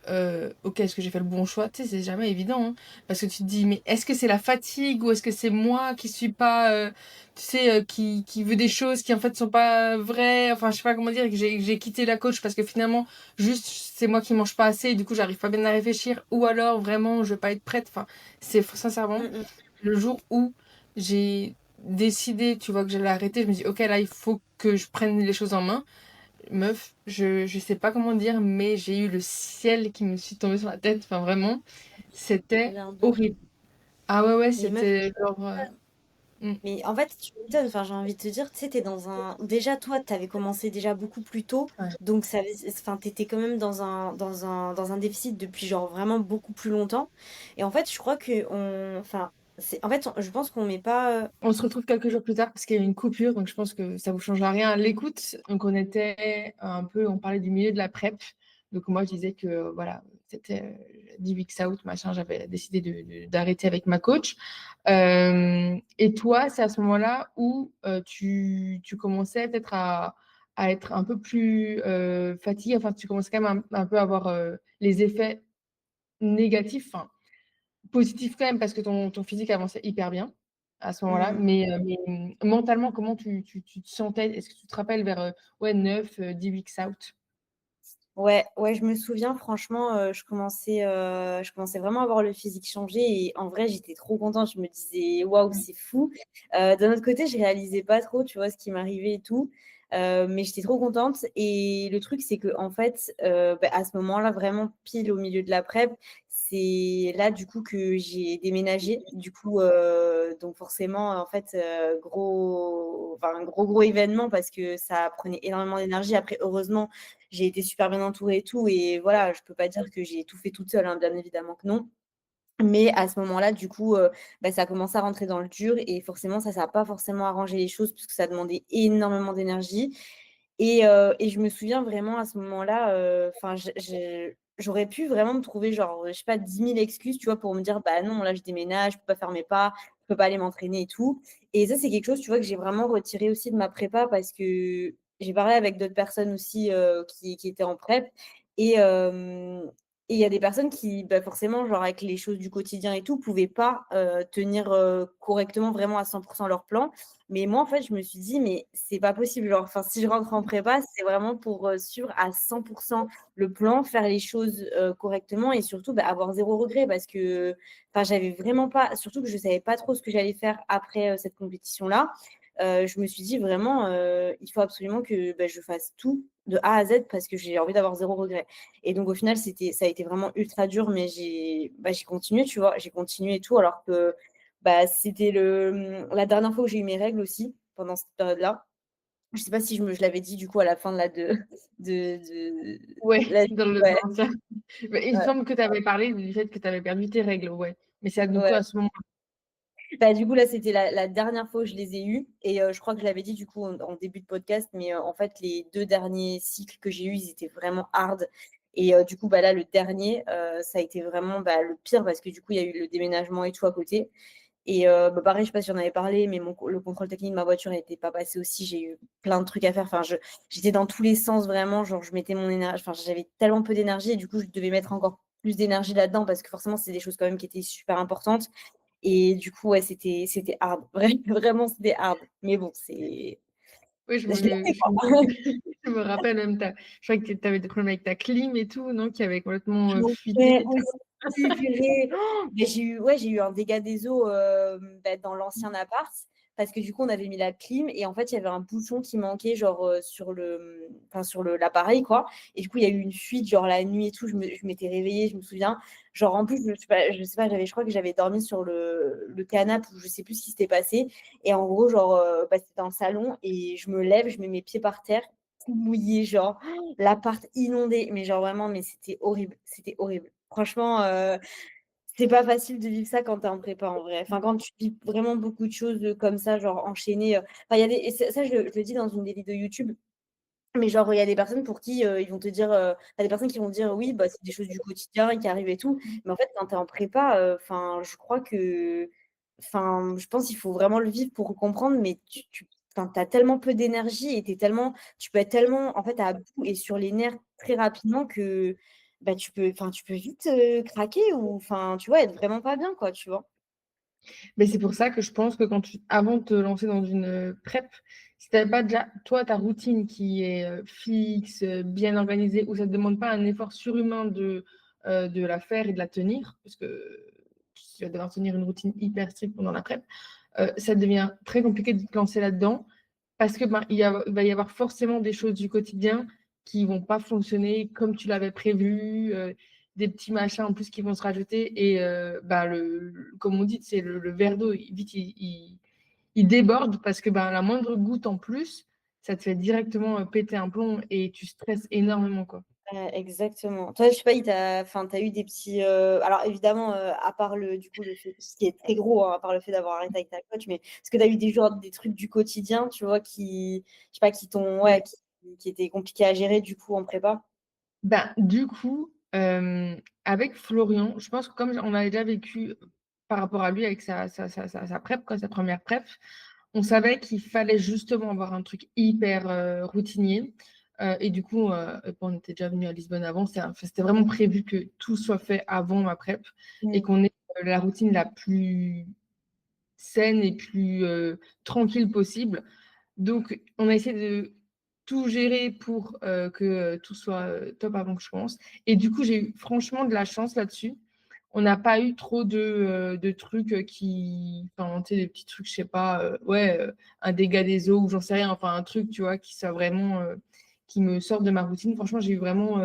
ok, est-ce que j'ai fait le bon choix? Tu sais, c'est jamais évident, hein, parce que tu te dis, mais est-ce que c'est la fatigue ou est-ce que c'est moi qui suis pas, tu sais, qui veut des choses qui en fait sont pas vraies? Enfin, je sais pas comment dire, que j'ai quitté la coach parce que finalement, juste, c'est moi qui mange pas assez et du coup, j'arrive pas bien à réfléchir, ou alors vraiment, je vais pas être prête. Enfin, c'est sincèrement Mmh mh. le jour où j'ai décidé, tu vois, que j'allais arrêter, je me dis, ok, là, il faut que je prenne les choses en main. Meuf, je sais pas comment dire, mais j'ai eu le ciel qui me suis tombé sur la tête. Enfin, vraiment, Ça a c'était l'air beau. horrible. Ah ouais, ouais, Mais meuf, c'était genre... mm, mais en fait, tu m'étonnes, enfin, j'ai envie de te dire, tu sais, tu dans un déjà toi, t'avais commencé déjà beaucoup plus tôt, ouais. donc ça veut enfin, tu quand même dans un déficit depuis genre vraiment beaucoup plus longtemps et en fait, je crois qu'on enfin, c'est en fait, je pense qu'on met pas, On se retrouve quelques jours plus tard parce qu'il y a eu une coupure, donc je pense que ça vous changera rien à l'écoute. Donc on était un peu, on parlait du milieu de la prep. Donc moi je disais que voilà, c'était 10 weeks out, machin, j'avais décidé d'arrêter avec ma coach. Et toi, c'est à ce moment-là où tu commençais peut-être à être un peu plus fatiguée, enfin tu commençais quand même un peu à avoir les effets négatifs, enfin positif quand même parce que ton physique avançait hyper bien à ce moment-là. mmh. Mais mentalement, comment tu te sentais? Est-ce que tu te rappelles vers, ouais 9 10 weeks out? Ouais, ouais, je me souviens franchement, je commençais vraiment à voir le physique changer et en vrai, j'étais trop contente. Je me disais: «Waouh, c'est fou». D'un autre côté, je réalisais pas trop, tu vois, ce qui m'arrivait et tout, mais j'étais trop contente et le truc, c'est qu'en fait, bah, à ce moment-là, vraiment pile au milieu de la prep, c'est là, du coup, que j'ai déménagé. Du coup, donc forcément, en fait, un gros événement parce que ça prenait énormément d'énergie. Après, heureusement, j'ai été super bien entourée et tout et voilà, je peux pas dire que j'ai tout fait toute seule, hein, bien évidemment que non. Mais à ce moment-là, du coup, bah, ça a commencé à rentrer dans le dur et forcément ça a pas forcément arrangé les choses puisque ça demandait énormément d'énergie et je me souviens vraiment à ce moment-là, enfin j'aurais pu vraiment me trouver genre, je sais pas 10 000 excuses, tu vois? Pour me dire: «Bah non, là je déménage, je peux pas faire mes pas, je peux pas aller m'entraîner et tout» et ça, c'est quelque chose, tu vois, que j'ai vraiment retiré aussi de ma prépa parce que j'ai parlé avec d'autres personnes aussi, qui étaient en prep et hem et il y a des personnes qui, bah, forcément, genre avec les choses du quotidien et tout, pouvaient pas, tenir, correctement vraiment à 100 leur plan. Mais moi, en fait, je me suis dit: «Mais c'est pas possible, genre, enfin, si je rentre en prépa, c'est vraiment pour, suivre à 100 le plan, faire les choses, correctement et surtout, bah, avoir zéro regret» parce que, enfin, j'avais vraiment pas surtout que je savais pas trop ce que j'allais faire après, cette compétition-là. Je me suis dit vraiment, «Il faut absolument que, bah, je fasse tout de A à Z parce que j'ai envie d'avoir zéro regret» et donc au final, ça a été vraiment ultra dur mais j'ai continué, tu vois? J'ai continué et tout alors que, bah, c'était la dernière fois où j'ai eu mes règles aussi, pendant cette période-là Je sais pas si je l'avais dit du coup à la fin de la de Ouais, la dans le ouais, dans l'ancien. Mais il me ouais, semble que tu avais parlé du fait que tu avais perdu tes règles, ouais. Mais c'est du coup ouais. à ce moment. Bah, du coup, là, c'était la dernière fois où je les ai eus et je crois que je l'avais dit du coup en début de podcast, mais en fait, les 2 derniers cycles que j'ai eus, ils étaient vraiment hard et du coup, bah, là, le dernier, ça a été vraiment, bah, le pire parce que du coup, il y a eu le déménagement et tout à côté et bah, pareil, je sais pas si j'en avais parlé, mais le contrôle technique de ma voiture n'était pas passé aussi. J'ai eu plein de trucs à faire. Enfin, j'étais dans tous les sens vraiment. Genre, je mettais mon énergie. Enfin, j'avais tellement peu d'énergie et du coup, je devais mettre encore plus d'énergie là-dedans parce que forcément, c'est des choses quand même qui étaient super importantes. Et du coup, ouais, c'était hard. Vraiment, c'était hard. Mais bon, Oui, je l'ai fait, je quoi. me je me rappelle même, je crois que tu avais des problèmes avec ta clim et tout, non? Qui avait complètement, fuité Ouais, et tout. aussi, purée. Mais j'ai eu un dégât des eaux bah, dans l'ancien appart parce que du coup, on avait mis la clim et en fait, il y avait un bouchon qui manquait genre enfin, sur l'appareil, quoi. Et du coup, il y a eu une fuite, genre la nuit et tout. Je m'étais réveillée, je me souviens. Genre, en plus, je sais pas, je crois que j'avais dormi sur le canapé ou je sais plus ce qui s'était passé. Et en gros, genre, bah, c'était dans le salon et je me lève, je mets mes pieds par terre, tout mouillé, genre l'appart inondé, mais genre vraiment, mais c'était horrible, c'était horrible. Franchement, c'est pas facile de vivre ça quand t'es en prépa en vrai. Enfin, quand tu vis vraiment beaucoup de choses comme ça, genre enchaînées. Enfin, il y a et ça, je le dis dans une des vidéos YouTube, mais genre, il y a des personnes pour qui ils vont te dire, t'as des personnes qui vont dire oui, bah, c'est des choses du quotidien qui arrivent et tout. Mais en fait, quand tu es en prépa, enfin, je crois que, enfin, je pense qu'il faut vraiment le vivre pour comprendre, mais enfin, as tellement peu d'énergie et tu peux être tellement en fait à bout et sur les nerfs très rapidement que bah, enfin, tu peux vite craquer ou enfin, tu vois, être vraiment pas bien, quoi, tu vois. Mais c'est pour ça que je pense que avant de te lancer dans une prep, si tu n'avais pas déjà, toi, ta routine qui est fixe, bien organisée, où ça ne te demande pas un effort surhumain de la faire et de la tenir, parce que tu vas devoir tenir une routine hyper stricte pendant la prep, ça devient très compliqué de te lancer là-dedans, parce que ben, il va y avoir forcément des choses du quotidien qui vont pas fonctionner comme tu l'avais prévu, des petits machins en plus qui vont se rajouter. Et bah, comme on dit, c'est le verre d'eau, vite, il déborde parce que bah, la moindre goutte en plus, ça te fait directement péter un plomb et tu stresses énormément, quoi. Exactement. Toi, je sais pas, enfin, t'as eu des petits. Alors évidemment, à part du coup, le fait, ce qui est très gros, hein, à part le fait d'avoir arrêté avec ta coach, mais est-ce que tu as eu des trucs du quotidien, tu vois, je sais pas, ouais, qui étaient compliqués à gérer du coup en prépa? Ben, du coup, avec Florian, je pense que comme on avait déjà vécu par rapport à lui avec sa prep, quoi, sa première prep, on savait qu'il fallait justement avoir un truc hyper routinier. Et du coup, on était déjà venu à Lisbonne avant, c'était vraiment prévu que tout soit fait avant ma prep et Mm. qu'on ait la routine la plus saine et plus tranquille possible. Donc, on a essayé de tout gérer pour que tout soit top avant que je commence. Et du coup, j'ai eu franchement de la chance là-dessus. On n'a pas eu trop de trucs enfin, tu sais, des petits trucs, je sais pas, ouais, un dégât des eaux ou j'en sais rien, enfin, un truc, tu vois, qui soit vraiment, qui me sort de ma routine. Franchement, j'ai eu vraiment,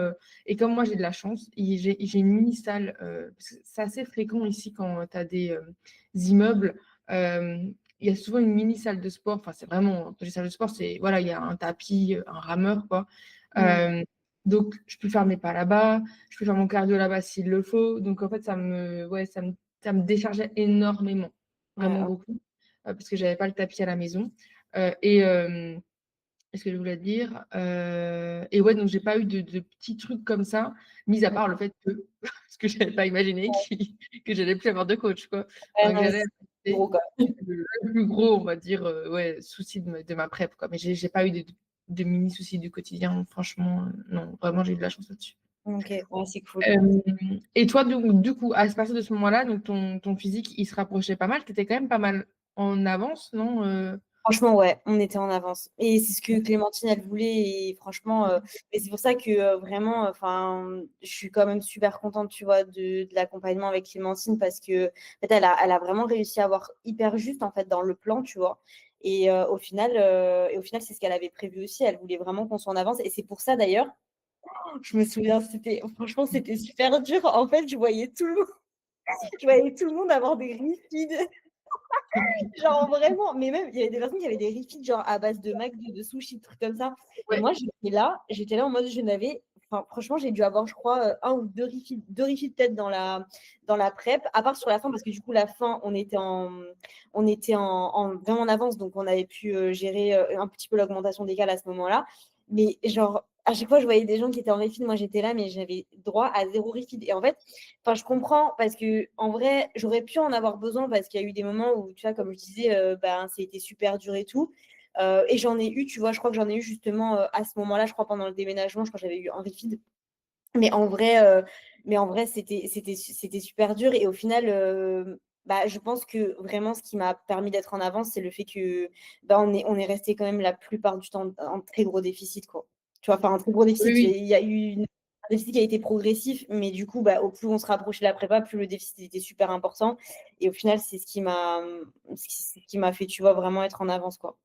et comme moi, j'ai de la chance, j'ai une mini-salle, parce que c'est assez fréquent ici quand tu as des immeubles. euh, il y a souvent une mini salle de sport. Enfin, c'est vraiment, quand je dis salle de sport, c'est, voilà, il y a un tapis, un rameur, quoi. Mm. Euh, donc, je peux faire mes pas là-bas, je peux faire mon cardio là-bas s'il le faut. Donc, en fait, ouais, ça me déchargeait énormément, Ouais, vraiment beaucoup, parce que j'avais pas le tapis à la maison. Et qu'est-ce que je voulais dire? Et ouais, donc j'ai pas eu de petits trucs comme ça, mis à mm. part le fait que, ce que j'avais pas imaginé, que j'allais plus avoir de coach, quoi. Ouais, Enfin, que non, j'allais c'est gros quand le plus gros, on va dire, ouais, souci de ma prep, quoi. Mais j'ai pas eu de mini soucis du quotidien, franchement, non, vraiment, j'ai eu de la chance là-dessus. même. Ok, ouais, c'est cool. Euh, et toi, du coup, à partir de ce moment-là, donc ton physique, il se rapprochait pas mal. Tu étais quand même pas mal en avance, non? Franchement, ouais, on était en avance. Et c'est ce que Clémentine, elle voulait. Et franchement, et c'est pour ça que vraiment, enfin, je suis quand même super contente, tu vois, de l'accompagnement avec Clémentine parce que, en fait, elle a vraiment réussi à avoir hyper juste, en fait, dans le plan, tu vois. Et au final, c'est ce qu'elle avait prévu aussi. Elle voulait vraiment qu'on soit en avance. Et c'est pour ça, d'ailleurs, je me souviens, franchement, c'était super dur. En fait, je voyais tout le monde avoir des rides. Genre vraiment, mais même, il y avait des personnes qui avaient des refits genre à base de McDo, de sushi, de trucs comme ça. Et Ouais. moi, j'étais là en mode, je n'avais, enfin, franchement, j'ai dû avoir, je crois, un ou deux refits peut-être dans la prep, à part sur la fin, parce que du coup, la fin, vraiment en avance, donc on avait pu gérer un petit peu l'augmentation des cales à ce moment-là. Mais genre, à chaque fois, je voyais des gens qui étaient en refit, moi j'étais là, mais j'avais droit à zéro refit. Et en fait, enfin, je comprends parce que en vrai, j'aurais pu en avoir besoin parce qu'il y a eu des moments où, tu vois, comme je disais, ben, c'était super dur et tout. Et j'en ai eu, tu vois, je crois que j'en ai eu justement à ce moment-là, je crois pendant le déménagement, je crois que j'avais eu un refit. Mais en vrai, c'était super dur. Et au final, bah, je pense que vraiment, ce qui m'a permis d'être en avance, c'est le fait que bah, on est resté quand même la plupart du temps en très gros déficit, quoi. Tu vois, enfin, un très gros Oui, déficit. oui. Il y a eu un déficit qui a été progressif, mais du coup, bah, au plus on se rapprochait de la prépa, plus le déficit était super important. Et au final, c'est ce qui m'a fait, tu vois, vraiment être en avance, quoi.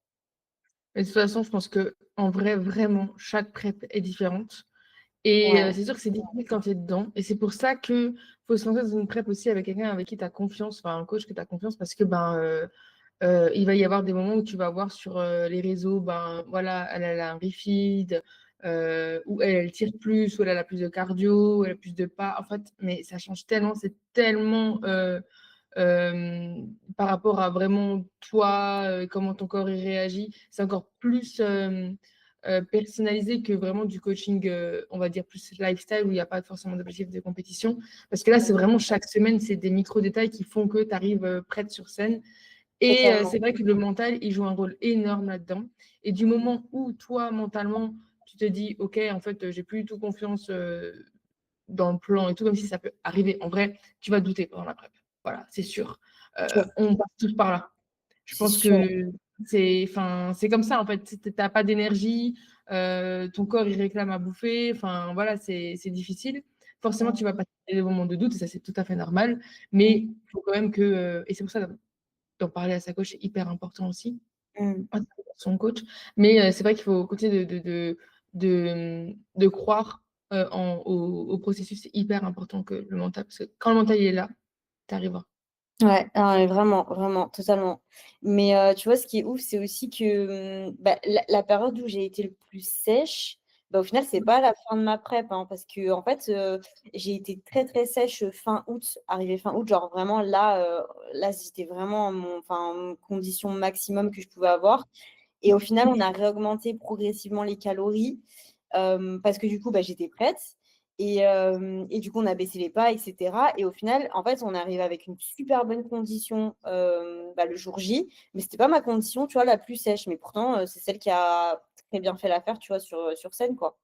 Mais de toute façon, je pense que en vrai, vraiment, chaque prep est différente. Et Ouais, c'est sûr que c'est difficile quand tu es dedans. Et c'est pour ça que faut se lancer dans une prep aussi avec quelqu'un avec qui tu as confiance, enfin un coach que tu as confiance, parce que il va y avoir des moments où tu vas voir sur les réseaux, ben voilà, elle a un refeed, ou elle tire plus, ou elle a plus de cardio, ou elle a plus de pas. En fait, mais ça change tellement, c'est tellement euh, par rapport à vraiment toi, comment ton corps y réagit. C'est encore plus personnalisé que vraiment du coaching, on va dire plus lifestyle, où il n'y a pas forcément d'objectif de compétition. Parce que là, c'est vraiment chaque semaine, c'est des micro-détails qui font que tu arrives prête sur scène. Et totalement. c'est vrai que le mental, il joue un rôle énorme là-dedans. Et du moment où toi, mentalement, tu te dis, OK, en fait, j'ai plus du tout confiance dans le plan et tout, même si ça peut arriver. En vrai, tu vas douter pendant la prep. Voilà, c'est sûr. On passe tous par là. Je C'est pense sûr. que c'est comme ça, en fait. Tu n'as pas d'énergie, ton corps, il réclame à bouffer. Enfin, voilà, c'est difficile. Forcément, tu vas passer des moments de doute, et ça, c'est tout à fait normal. Mais il faut quand même que. Et c'est pour ça d'en parler à sa coach, c'est hyper important aussi, Mm. son coach. Mais c'est vrai qu'il faut continuer de croire au processus. C'est hyper important que le mental, parce que quand le mental il est là, tu arriveras. Ouais, ah ouais, vraiment, vraiment, totalement. Mais tu vois, ce qui est ouf, c'est aussi que bah, la période où j'ai été le plus sèche, bah, au final, c'est pas la fin de ma prep, hein, parce que en fait, j'ai été très très sèche fin août, arrivé fin août, genre vraiment là, c'était vraiment en condition maximum que je pouvais avoir. Et au final, on a réaugmenté progressivement les calories parce que du coup, bah, j'étais prête. Et du coup, on a baissé les pas, etc. Et au final, en fait, on est arrivé avec une super bonne condition bah, le jour J. Mais c'était pas ma condition, tu vois, la plus sèche. Mais pourtant, c'est celle qui a très bien fait l'affaire, tu vois, sur scène, quoi.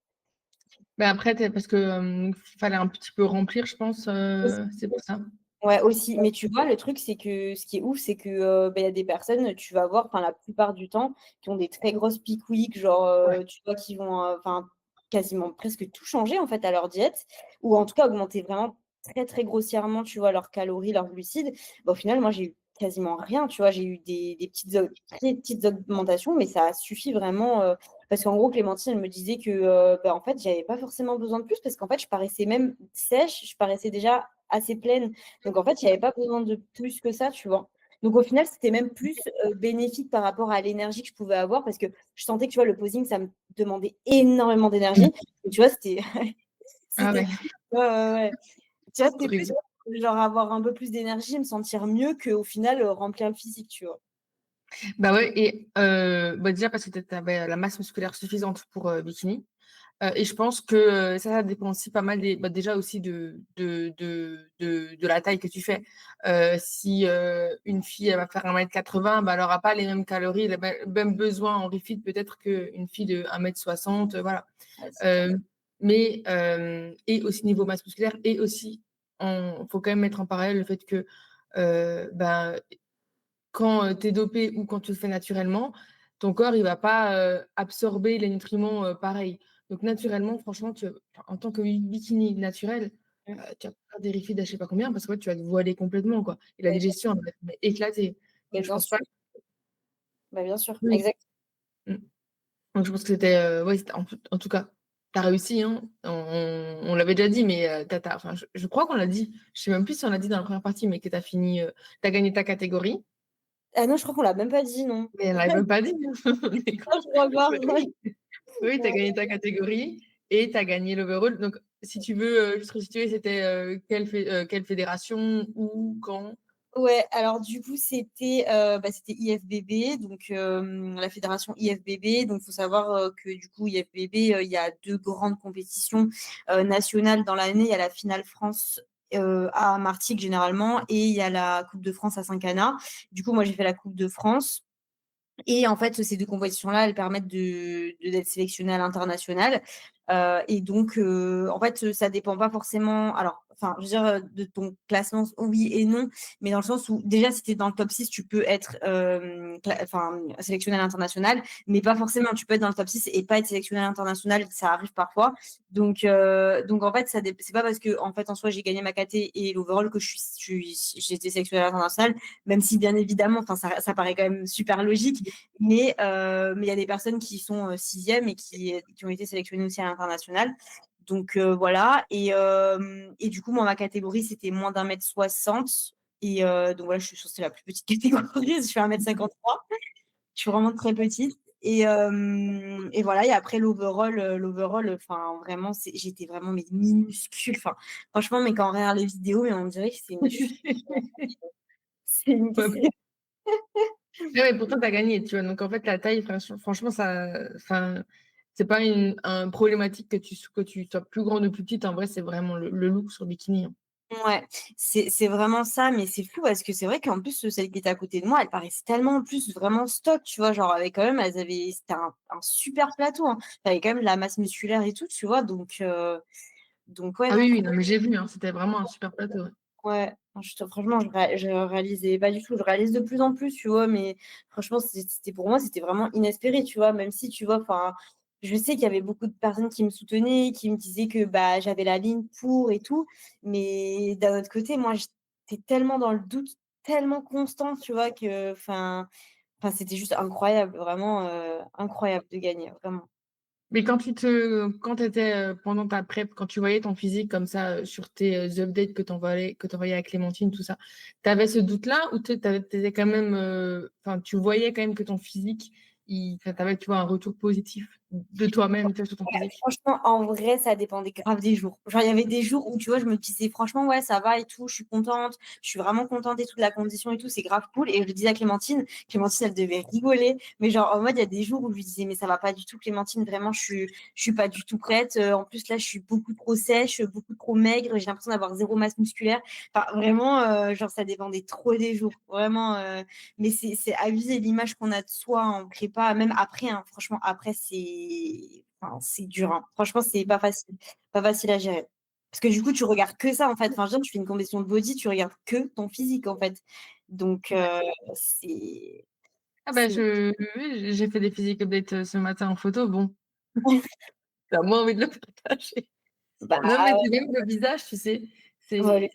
Mais après, parce que fallait un petit peu remplir, je pense, c'est pour ça. Ouais, aussi. Mais tu vois, le truc, c'est que ce qui est ouf, c'est que bah, y a des personnes, tu vas voir, enfin, la plupart du temps, qui ont des très grosses peak week, genre, Ouais. tu vois, qui vont, enfin, quasiment presque tout changer, en fait, à leur diète, ou en tout cas augmenter vraiment très, très grossièrement, tu vois, leurs calories, leurs glucides. Bah, au final, moi, j'ai eu quasiment rien, tu vois, j'ai eu des très petites augmentations, mais ça a suffi vraiment, parce qu'en gros, Clémentine, elle me disait que, bah, en fait, j'avais pas forcément besoin de plus, parce qu'en fait, je paraissais même sèche, je paraissais déjà assez pleine. Donc, en fait, il n'y avait pas besoin de plus que ça, tu vois. Donc, au final, c'était même plus bénéfique par rapport à l'énergie que je pouvais avoir parce que je sentais que, tu vois, le posing, ça me demandait énormément Mm. d'énergie. Et tu vois, c'était Ah c'était ouais, plus, ouais, ouais, ouais. Tu vois, c'était plus horrible. genre avoir un peu plus d'énergie, me sentir mieux qu'au final remplir le physique, tu vois. Bah ouais, et déjà parce que tu avais la masse musculaire suffisante pour bikini. Et je pense que ça dépend aussi pas mal déjà aussi de la taille que tu fais. Si une fille elle va faire 1m80, bah, elle n'aura pas les mêmes calories, les mêmes besoins en refeed peut-être qu'une fille de 1m60. Voilà. Ouais, c'est clair. Et aussi niveau masse musculaire, et aussi, il faut quand même mettre en parallèle le fait que bah, quand tu es dopé ou quand tu le fais naturellement, ton corps, il va pas absorber les nutriments pareil. Donc, naturellement, franchement, enfin, en tant que bikini naturel, Mm. tu vas faire des refeeds à je sais pas combien parce que ouais, tu vas te voiler complètement, quoi. Et la Mais, digestion, elle va être éclatée. mais Donc, je bien pense pas. sûr, bah, bien sûr, Oui. exact. Mm. Donc, je pense que c'était, ouais, en tout cas, tu as réussi, hein. On l'avait déjà dit, mais enfin, je crois qu'on l'a dit. Je sais même plus si on l'a dit dans la première partie, mais que tu as fini, tu as gagné ta catégorie. Ah non, je crois qu'on l'a même pas dit, non. Mais elle l'avait même pas dit. On est con. Non, je crois pas. Bah Ouais. oui. Oui, tu as Ouais. gagné ta catégorie et tu as gagné l'overall. Donc, si tu veux juste restituer, c'était quelle fédération, où, quand? Ouais, alors du coup, c'était IFBB, donc la fédération IFBB. Donc, il faut savoir que du coup, IFBB, il y a deux grandes compétitions nationales dans l'année. Il y a la finale France à Martigues généralement et il y a la Coupe de France à Saint-Cana. Du coup, moi, j'ai fait la Coupe de France. Et en fait, ces deux compétitions-là, elles permettent d'être sélectionné à l'international. Et donc, en fait, ça dépend pas forcément. Alors, enfin, je veux dire, de ton classement, oui et non, mais dans le sens où, déjà, si tu es dans le top 6 tu peux être enfin, sélectionné à l'international, mais pas forcément. Tu peux être dans le top 6 et pas être sélectionné à l'international, ça arrive parfois. Donc en fait, c'est pas parce que, en fait, en soi, j'ai gagné ma KT et l'overall que j'ai été sélectionné à l'international, même si, bien évidemment, enfin, ça paraît quand même super logique. Mais il y a des personnes qui sont sixième et qui ont été sélectionnées aussi à l'international. Donc voilà. Et du coup, moi, ma catégorie, c'était moins d'1m60. Donc voilà, je suis sûre que c'est la plus petite catégorie. Je fais 1m53. Je suis vraiment très petite. Et voilà. Et après, l'overall, enfin, vraiment, j'étais vraiment mais minuscule. Enfin, franchement, mais quand on regarde les vidéos, mais on dirait que c'est une fille. C'est une... Ouais. Ouais, ouais, pourtant, tu as gagné, tu vois. Donc, en fait, la taille, franchement, ça, enfin, c'est pas un problématique que tu sois plus grande ou plus petite. En vrai, c'est vraiment le look sur le bikini, hein. Ouais, c'est vraiment ça, mais c'est fou parce que c'est vrai qu'en plus, celle qui était à côté de moi, elle paraissait tellement en plus vraiment stock, tu vois, genre avec quand même, c'était un super plateau, hein. Elle avait quand même de la masse musculaire et tout, tu vois, donc ouais, Ah non, oui, oui, non, mais j'ai vu, hein, c'était vraiment un super plateau. Ouais. ouais, franchement, je réalisais pas du tout. Je réalise de plus en plus, tu vois, mais franchement, pour moi, c'était vraiment inespéré, tu vois, même si, tu vois, enfin, je sais qu'il y avait beaucoup de personnes qui me soutenaient, qui me disaient que bah, j'avais la ligne pour et tout, mais d'un autre côté, moi, j'étais tellement dans le doute, tellement constant, tu vois, enfin, c'était juste incroyable, vraiment incroyable de gagner, vraiment. Mais quand t'étais pendant ta prep, quand tu voyais ton physique comme ça sur tes updates que t'envoyais à Clémentine, tout ça, t'avais ce doute-là ou t'étais quand même, enfin, tu voyais quand même que ton physique, enfin, t'avais, tu vois, un retour positif de toi-même, tu vois, sur ton physique. Franchement, en vrai, ça dépendait grave des jours. Genre, il y avait des jours où, tu vois, je me disais, franchement, ouais, ça va et tout, je suis contente, je suis vraiment contente et tout, de la condition et tout, c'est grave cool. Et je le disais à Clémentine, Clémentine, elle devait rigoler. Mais genre, en mode, il y a des jours où je lui disais, mais ça va pas du tout, Clémentine, vraiment, je suis pas du tout prête. En plus, là, je suis beaucoup trop sèche, beaucoup trop maigre, j'ai l'impression d'avoir zéro masse musculaire. Enfin, vraiment, genre, ça dépendait trop des jours. Vraiment, mais c'est abuser l'image qu'on a de soi en prépa, même après, hein, franchement, après, c'est dur, hein. Franchement, c'est pas facile à gérer. Parce que du coup, tu regardes que ça, en fait. Enfin, je veux dire, tu fais une compétition de body, tu regardes que ton physique, en fait. Donc, c'est... Ah ben, c'est... oui, j'ai fait des physiques updates ce matin en photo, bon, t'as moins envie de le partager. Non, mais Bah, c'est même le visage, tu sais. ouais,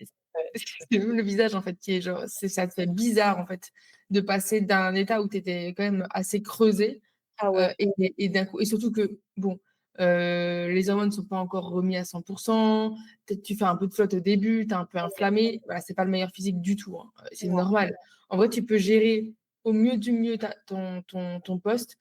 C'est c'est même le visage, en fait, qui est genre, ça te fait bizarre, en fait, de passer d'un état où tu étais quand même assez creusé, ah ouais, et d'un coup, et surtout que, bon, les hormones ne sont pas encore remis à 100%, peut-être tu fais un peu de flotte au début, tu es un peu inflammé, voilà, c'est pas le meilleur physique du tout, hein. C'est non. normal. En vrai, tu peux gérer au mieux du mieux ton poste.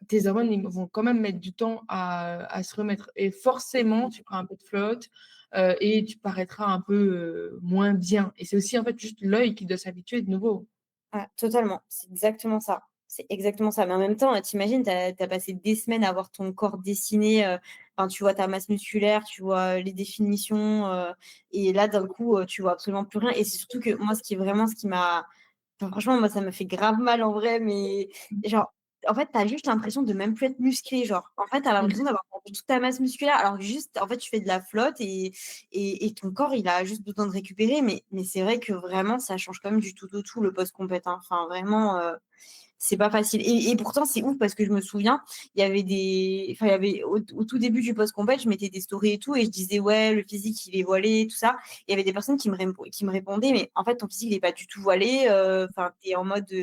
Tes hormones ils vont quand même mettre du temps à se remettre. Et forcément, tu prends un peu de flotte et tu paraîtras un peu moins bien. Et c'est aussi en fait juste l'œil qui doit s'habituer de nouveau. Ouais, totalement. C'est exactement ça. C'est exactement ça. Mais en même temps, t'imagines, t'as passé des semaines à voir ton corps dessiné. Enfin, tu vois ta masse musculaire, tu vois les définitions. Et là, d'un coup, tu vois absolument plus rien. Et c'est surtout que moi, ce qui m'a enfin, franchement, moi, ça me fait grave mal en vrai, mais genre, en fait, t'as juste l'impression de même plus être musclé. Genre, en fait, t'as l'impression d'avoir perdu toute ta masse musculaire, alors que juste, en fait, tu fais de la flotte et ton corps, il a juste besoin de récupérer. Mais c'est vrai que vraiment, ça change quand même du tout au tout le post-compète, hein. Enfin, vraiment, c'est pas facile. Et pourtant, c'est ouf parce que je me souviens, enfin, il y avait au tout début du post-compète, je mettais des stories et tout, et je disais, ouais, le physique, il est voilé, tout ça. Il y avait des personnes qui me répondaient, mais en fait, ton physique, il n'est pas du tout voilé. Enfin, t'es en mode,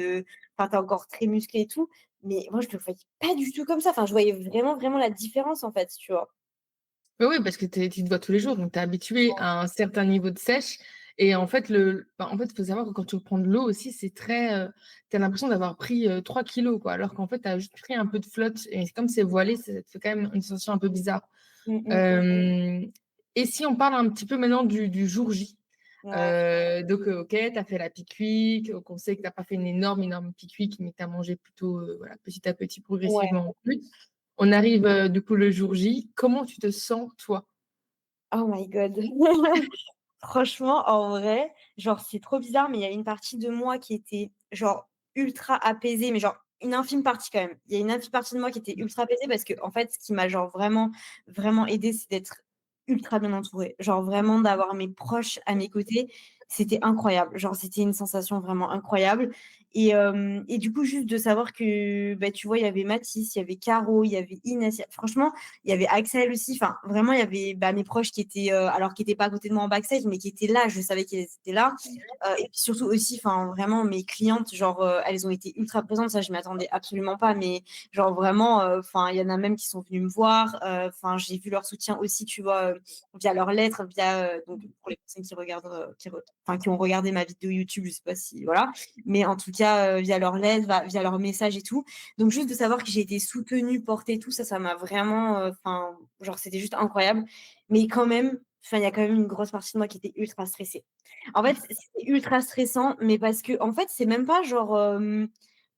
enfin, t'es encore très musclé et tout. Mais moi, je le voyais pas du tout comme ça. Enfin, je voyais vraiment, vraiment la différence, en fait, tu vois. Oui, oui, parce que tu te vois tous les jours, donc tu es habitué à un certain niveau de sèche. Et en fait, faut savoir que quand tu prends de l'eau aussi, c'est très. T'as l'impression d'avoir pris 3 kilos, quoi. Alors qu'en fait, t'as juste pris un peu de flotte. Et comme c'est voilé, ça te fait quand même une sensation un peu bizarre. Mm, mm. Euh, et si on parle un petit peu maintenant du jour J. Ouais, Donc, ok, tu as fait la pique-nique, donc on sait que tu n'as pas fait une énorme pique-nique, mais que tu as mangé plutôt voilà, petit à petit, ouais. progressivement en plus. On arrive du coup le jour J. Comment tu te sens, toi? Oh my God. Franchement, en vrai, genre, c'est trop bizarre, mais il y a une partie de moi qui était, genre, ultra apaisée, mais genre, une infime partie quand même. Il y a une infime partie de moi qui était ultra apaisée parce que, en fait, ce qui m'a, genre, vraiment, vraiment aidé, c'est d'être ultra bien entourée. Genre, vraiment, d'avoir mes proches à mes côtés, c'était incroyable. Genre, c'était une sensation vraiment incroyable. Et du coup, juste de savoir que, bah, tu vois, il y avait Mathis, il y avait Caro, il y avait Inès. Franchement, il y avait Axel aussi. Enfin, vraiment, il y avait bah, mes proches qui étaient, alors qui n'étaient pas à côté de moi en backstage, mais qui étaient là. Je savais qu'ils étaient là. Et puis surtout aussi, enfin, vraiment, mes clientes, genre, elles ont été ultra présentes. Ça, je m'y attendais absolument pas. Mais genre, vraiment, enfin, il y en a même qui sont venus me voir. Enfin, j'ai vu leur soutien aussi, tu vois, via leurs lettres, via, donc, pour les personnes qui regardent, enfin, qui ont regardé ma vidéo YouTube, je sais pas si, voilà. Mais en tout cas, via leurs lettres, via leurs messages et tout. Donc juste de savoir que j'ai été soutenue, portée, tout ça, ça m'a vraiment, enfin, genre c'était juste incroyable. Mais quand même, enfin, il y a quand même une grosse partie de moi qui était ultra stressée. En fait, c'était ultra stressant, mais parce que, en fait, c'est même pas genre,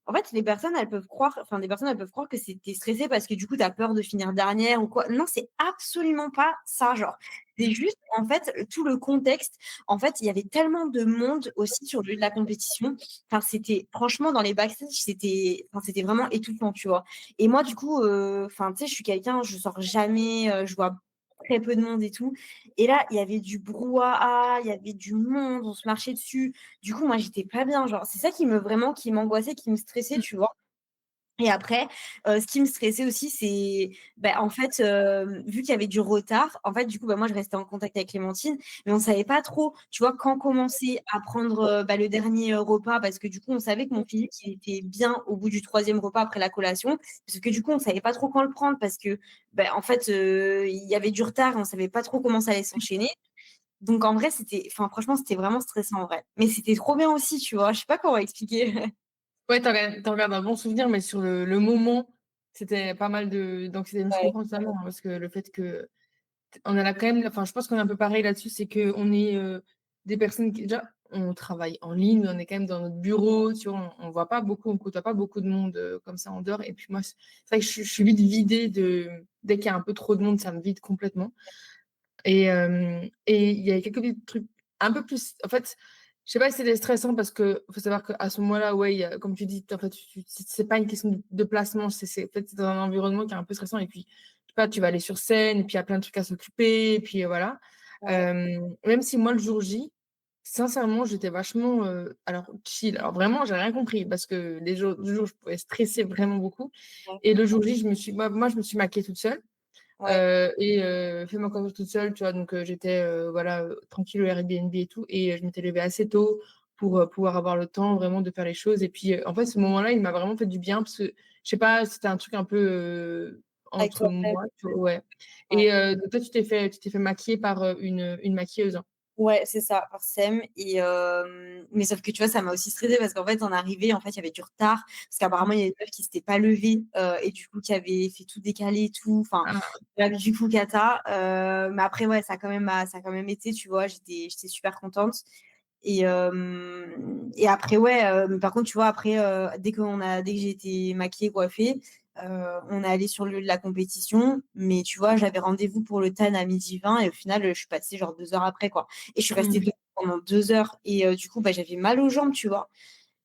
en fait, les personnes, elles peuvent croire, enfin, des personnes, elles peuvent croire que c'était stressé parce que du coup, tu as peur de finir dernière ou quoi. Non, c'est absolument pas ça, genre. C'est juste, en fait, tout le contexte. En fait, il y avait tellement de monde aussi sur le lieu de la compétition. Enfin, c'était, franchement, dans les backstage, c'était vraiment étouffant, tu vois. Et moi, du coup, enfin, tu sais, je suis quelqu'un, je sors jamais, je vois très peu de monde et tout. Et là, il y avait du brouhaha, il y avait du monde, on se marchait dessus. Du coup, moi, j'étais pas bien. Genre, c'est ça qui me vraiment, qui m'angoissait, qui me stressait, tu vois. Et après, ce qui me stressait aussi, c'est, bah, en fait, vu qu'il y avait du retard, en fait, du coup, bah, moi, je restais en contact avec Clémentine, mais on savait pas trop, tu vois, quand commencer à prendre bah, le dernier repas, parce que du coup, on savait que mon Philippe, il était bien au bout du troisième repas après la collation, parce que du coup, on savait pas trop quand le prendre, parce que, bah, en fait, il y avait du retard, on savait pas trop comment ça allait s'enchaîner. Donc, en vrai, c'était, enfin, franchement, c'était vraiment stressant, en vrai. Mais c'était trop bien aussi, tu vois. Je sais pas comment expliquer. Ouais, t'en gardes un bon souvenir, mais sur le moment, c'était pas mal de. Donc, c'était, je Ouais, comprends totalement, hein, parce que le fait que. On a là quand même. Enfin, je pense qu'on est un peu pareil là-dessus, c'est qu'on est des personnes qui. Déjà, on travaille en ligne, on est quand même dans notre bureau, tu vois, on voit pas beaucoup, on côtoie pas beaucoup de monde comme ça en dehors. Et puis, moi, c'est vrai que je suis vite vidée de. Dès qu'il y a un peu trop de monde, ça me vide complètement. Et il y a quelques petits trucs un peu plus. En fait, je sais pas si c'était stressant parce que faut savoir qu'à ce moment-là, ouais, comme tu dis, en fait, c'est pas une question de placement, en fait, c'est dans un environnement qui est un peu stressant. Et puis, je sais pas, tu vas aller sur scène, et puis il y a plein de trucs à s'occuper, et puis voilà. ouais, Même si moi, le jour J, sincèrement, j'étais vachement alors chill. Alors vraiment, j'ai rien compris parce que les jours du jour, je pouvais stresser vraiment beaucoup. ouais, Et le jour J, moi, je me suis maquillée toute seule. ouais. Et fait ma course toute seule, tu vois. Donc, j'étais voilà, tranquille au Airbnb et tout. Et je m'étais levée assez tôt pour pouvoir avoir le temps vraiment de faire les choses. Et puis, en fait, ce moment-là, il m'a vraiment fait du bien parce que, je sais pas, c'était un truc un peu Avec entre toi-même. moi, tu vois, ouais. Ouais. Et donc, toi, tu t'es fait maquiller par une maquilleuse, hein. Ouais, c'est ça, par SEM. Mais sauf que tu vois, ça m'a aussi stressée parce qu'en fait, en arrivée, en fait, il y avait du retard. Parce qu'apparemment, il y a des meufs qui s'étaient pas levées et du coup, qui avaient fait tout décaler et tout. Enfin, Ah, bref, du coup, cata. Mais après, ouais, ça a quand même été, tu vois, j'étais super contente. Et après, ouais, mais par contre, tu vois, après, dès que j'ai été maquillée, coiffée, on est allé sur le lieu de la compétition. Mais tu vois, j'avais rendez-vous pour le TAN à 12h20 et au final, je suis passée genre 2 heures après, quoi. Et je suis restée hmm. debout pendant 2 heures. Et du coup, bah, j'avais mal aux jambes, tu vois.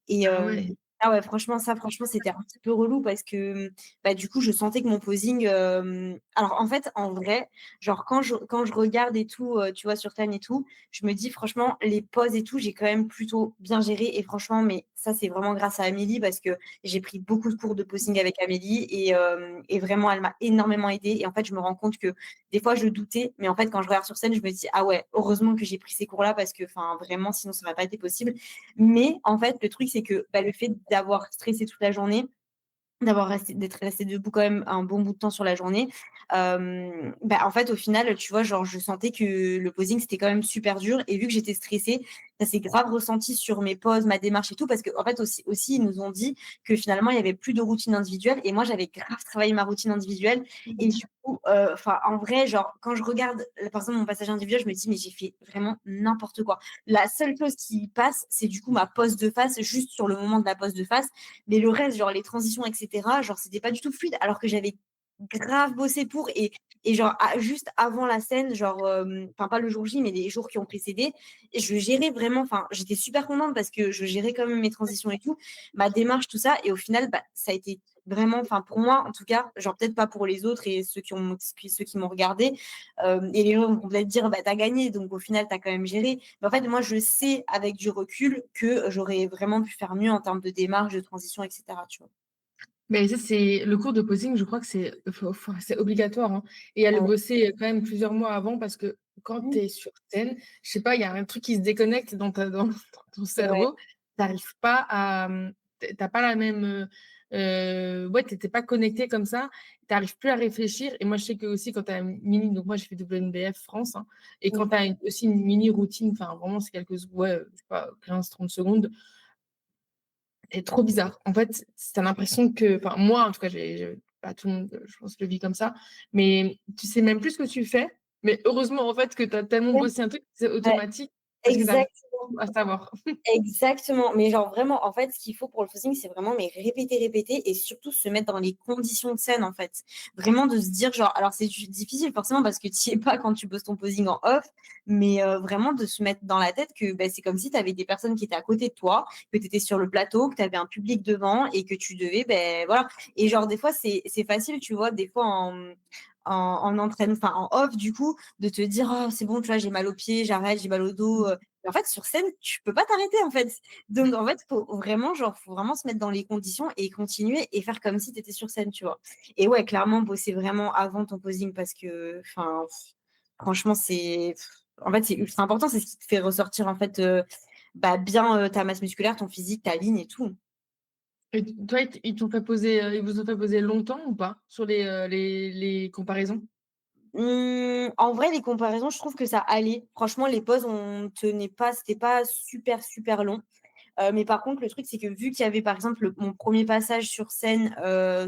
Et Ah ouais. ah ouais, franchement, c'était un petit peu relou parce que bah, du coup, je sentais que mon posing. Alors, en fait, en vrai, genre, quand je regarde et tout, tu vois, sur Time et tout, je me dis, franchement, les poses et tout, j'ai quand même plutôt bien géré. Et franchement, mais ça, c'est vraiment grâce à Amélie parce que j'ai pris beaucoup de cours de posing avec Amélie et vraiment, elle m'a énormément aidée. Et en fait, je me rends compte que des fois, je doutais, mais en fait, quand je regarde sur scène, je me dis, ah ouais, heureusement que j'ai pris ces cours-là parce que, enfin, vraiment, sinon, ça n'aurait pas été possible. Mais en fait, le truc, c'est que bah, le fait d'avoir stressé toute la journée, d'être resté debout quand même un bon bout de temps sur la journée. Bah, en fait, au final, tu vois, genre, je sentais que le posing, c'était quand même super dur. Et vu que j'étais stressée, ça s'est grave ressenti sur mes pauses, ma démarche et tout. Parce que, en fait, aussi, ils nous ont dit que finalement, il y avait plus de routine individuelle. Et moi, j'avais grave travaillé ma routine individuelle. Et du coup, enfin, en vrai, genre, quand je regarde, par exemple, mon passage individuel, je me dis, mais j'ai fait vraiment n'importe quoi. La seule chose qui passe, c'est du coup ma pose de face, juste sur le moment de la pose de face. Mais le reste, genre les transitions, etc., genre c'était pas du tout fluide, alors que j'avais grave bossé pour. Et genre, juste avant la scène, genre, enfin, pas le jour J, mais les jours qui ont précédé, et je gérais vraiment, enfin, j'étais super contente parce que je gérais quand même mes transitions et tout, ma démarche, tout ça. Et au final, bah, ça a été vraiment, enfin, pour moi, en tout cas, genre, peut-être pas pour les autres et ceux qui m'ont regardé. Et les gens vont peut-être dire, bah, t'as gagné, donc au final, t'as quand même géré. Mais en fait, moi, je sais avec du recul que j'aurais vraiment pu faire mieux en termes de démarche, de transition, etc. Tu vois. Mais ça, c'est le cours de posing, je crois que c'est obligatoire, hein. Et à le Ouais. bosser quand même plusieurs mois avant parce que quand tu es sur scène, je sais pas, il y a un truc qui se déconnecte dans ton Ouais. cerveau. T'arrives pas à. T'as pas la même. Ouais, t'es pas connecté comme ça. T'arrives plus à réfléchir. Et moi, je sais que aussi quand tu as une mini. Donc, moi, j'ai fait WNBF France, hein. Et quand tu as aussi une mini routine, enfin, vraiment, c'est quelques. Ouais, je sais pas, 15-30 secondes. C'est trop bizarre. En fait, t'as l'impression que, enfin, moi, en tout cas, pas tout le monde, je pense, le vit comme ça, mais tu sais même plus ce que tu fais. Mais heureusement, en fait, que tu as tellement Ouais. bossé un truc, c'est Ouais. automatique parce que tu n'arrives Exactement. pas à savoir. Exactement. Mais genre vraiment, en fait, ce qu'il faut pour le posing, c'est vraiment mais répéter, répéter et surtout se mettre dans les conditions de scène, en fait. Vraiment de se dire, genre, alors c'est difficile forcément parce que tu n'y es pas quand tu poses ton posing en off, mais vraiment de se mettre dans la tête que bah, c'est comme si tu avais des personnes qui étaient à côté de toi, que tu étais sur le plateau, que tu avais un public devant et que tu devais, ben voilà. Et genre, des fois, c'est facile, tu vois, des fois en entraîne, enfin en off, du coup, de te dire, oh, c'est bon, tu vois, j'ai mal aux pieds, j'arrête, j'ai mal au dos. Mais en fait, sur scène, tu peux pas t'arrêter, en fait. Donc, en fait, faut vraiment se mettre dans les conditions et continuer et faire comme si tu étais sur scène, tu vois. Et ouais, clairement, bosser vraiment avant ton posing parce que, enfin, franchement, en fait, c'est ultra important. C'est ce qui te fait ressortir, en fait, bah, bien ta masse musculaire, ton physique, ta ligne et tout. Et toi, ils t'ont fait poser, ils vous ont fait poser longtemps ou pas sur les comparaisons? En vrai, les comparaisons, je trouve que ça allait. Franchement, les pauses, on tenait pas, c'était pas super, super long. Mais par contre, le truc, c'est que vu qu'il y avait, par exemple, mon premier passage sur scène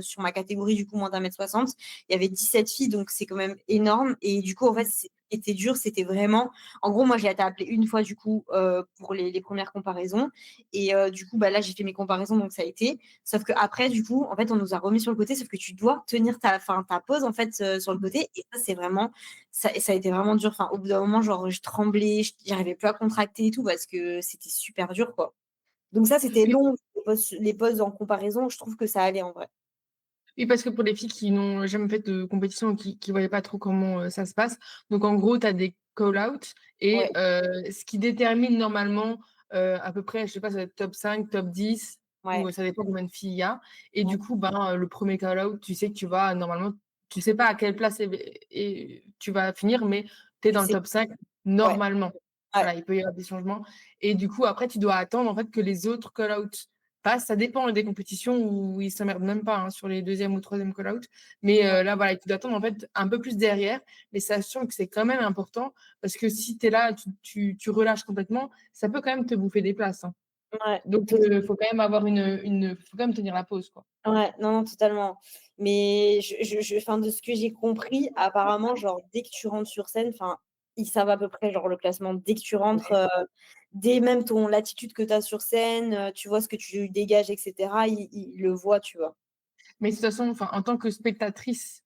sur ma catégorie, du coup, moins d'1m60, il y avait 17 filles, donc c'est quand même énorme. Et du coup, en fait, c'était dur, c'était vraiment. En gros, moi, j'ai été appelée une fois, du coup, pour les premières comparaisons. Et du coup, bah, là, j'ai fait mes comparaisons, donc ça a été. Sauf que après, du coup, en fait, on nous a remis sur le côté, sauf que tu dois tenir ta pause, en fait, sur le côté. Et ça, c'est vraiment. Ça a été vraiment dur. Enfin, au bout d'un moment, genre, je tremblais, j'arrivais plus à contracter et tout, parce que c'était super dur, quoi. Donc ça, c'était Oui, long. Les pauses en comparaison, je trouve que ça allait en vrai. oui, parce que pour les filles qui n'ont jamais fait de compétition ou qui ne voyaient pas trop comment ça se passe, donc en gros, tu as des call-outs et Ouais, ce qui détermine normalement à peu près, je sais pas, ça va être top 5 top 10 ou ouais, ça dépend combien de filles il y a. Et ouais. du coup, ben, le premier call-out, tu sais que tu vas normalement, tu sais pas à quelle place tu vas finir, mais tu es Et dans le c'est top 5 ouais, normalement. ouais, Voilà, il peut y avoir des changements. Et du coup, après, tu dois attendre en fait que les autres call-outs passe. Ça dépend des compétitions où ils s'emmerdent même pas hein, sur les deuxième ou troisième call-out. Mais ouais, là, voilà, tu dois attendre en fait un peu plus derrière. Mais sachant que c'est quand même important parce que si tu es là, tu relâches complètement, ça peut quand même te bouffer des places, hein. ouais. Donc, il faut quand même avoir faut quand même tenir la pause, quoi. Ouais, non, non, totalement. Mais enfin, de ce que j'ai compris, apparemment, genre, dès que tu rentres sur scène, enfin, ils savent à peu près, genre, le classement. Dès que tu rentres, dès même ton l'attitude que tu as sur scène, tu vois ce que tu dégages, etc., ils le voient, tu vois. Mais de toute façon, enfin, en tant que spectatrice,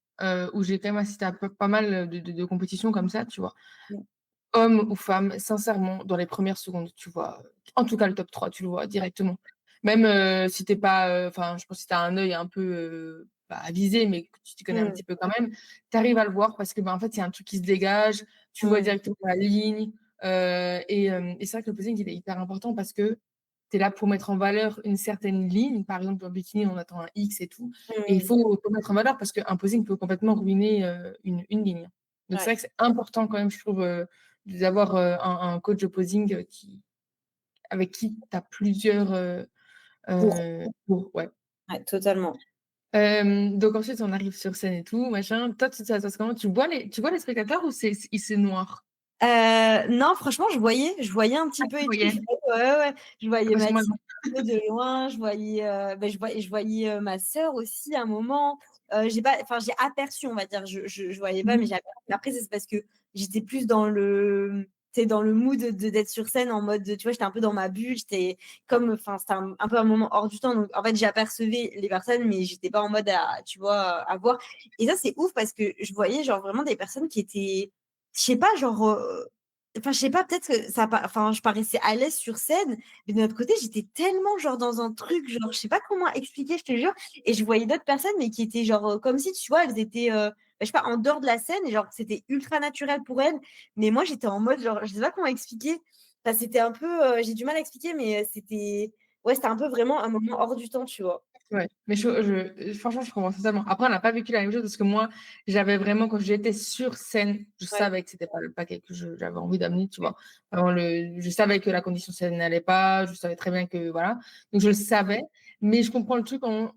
où j'ai quand même assisté à pas mal de compétitions comme ça, tu vois, Mm. homme ou femme, sincèrement, dans les premières secondes, tu vois, en tout cas le top 3 tu le vois directement. Même si t'es pas, enfin, je pense que si t'as un œil un peu pas avisé, mais que tu t'y connais un Mm. petit peu quand même, t'arrives à le voir parce que, ben, en fait, il y a un truc qui se dégage, tu vois Mm. directement la ligne. Et c'est vrai que le posing, il est hyper important parce que tu es là pour mettre en valeur une certaine ligne. Par exemple, en bikini, on attend un X et tout. Et il Mm. faut mettre en valeur parce qu'un posing peut complètement ruiner une ligne. Donc, c'est Ouais. vrai que c'est important quand même, je trouve, d'avoir un coach de posing avec qui tu as plusieurs Pour, ouais. ouais, totalement. Donc ensuite, on arrive sur scène et tout, machin. Toi, ça se passe comment? Tu vois les spectateurs ou c'est noir? Non, franchement, je voyais un petit Ah, peu tu et tout. voyais? Ouais, ouais, je Ah, voyais parce que moi, Mathilde non. un peu de loin, je voyais ma sœur aussi à un moment. J'ai aperçu, on va dire, je voyais pas, mais Mmh. j'ai aperçu. Après, c'est parce que j'étais plus dans le mood d'être sur scène en mode, tu vois, j'étais un peu dans ma bulle, enfin, c'était un peu un moment hors du temps. Donc, en fait, j'apercevais les personnes, mais j'étais pas en mode tu vois, à voir. Et ça, c'est ouf parce que je voyais, genre, vraiment des personnes qui étaient, je sais pas, genre, enfin, je sais pas, peut-être que enfin, je paraissais à l'aise sur scène, mais de notre côté, j'étais tellement, genre, dans un truc, genre, je sais pas comment expliquer, je te jure. Et je voyais d'autres personnes, mais qui étaient, genre, comme si, tu vois, elles étaient, je sais pas, en dehors de la scène, et genre, c'était ultra naturel pour elles. Mais moi, j'étais en mode, genre, je sais pas comment expliquer. Enfin, c'était un peu, j'ai du mal à expliquer, mais ouais, c'était un peu vraiment un moment hors du temps, tu vois. Ouais, mais franchement, je comprends totalement. Après, on n'a pas vécu la même chose parce que moi, j'avais vraiment, quand j'étais sur scène, je Ouais. savais que c'était pas le paquet que j'avais envie d'amener, tu vois. Vraiment, je savais que la condition scène n'allait pas, je savais très bien que, voilà. Donc, je le savais, mais je comprends le truc où,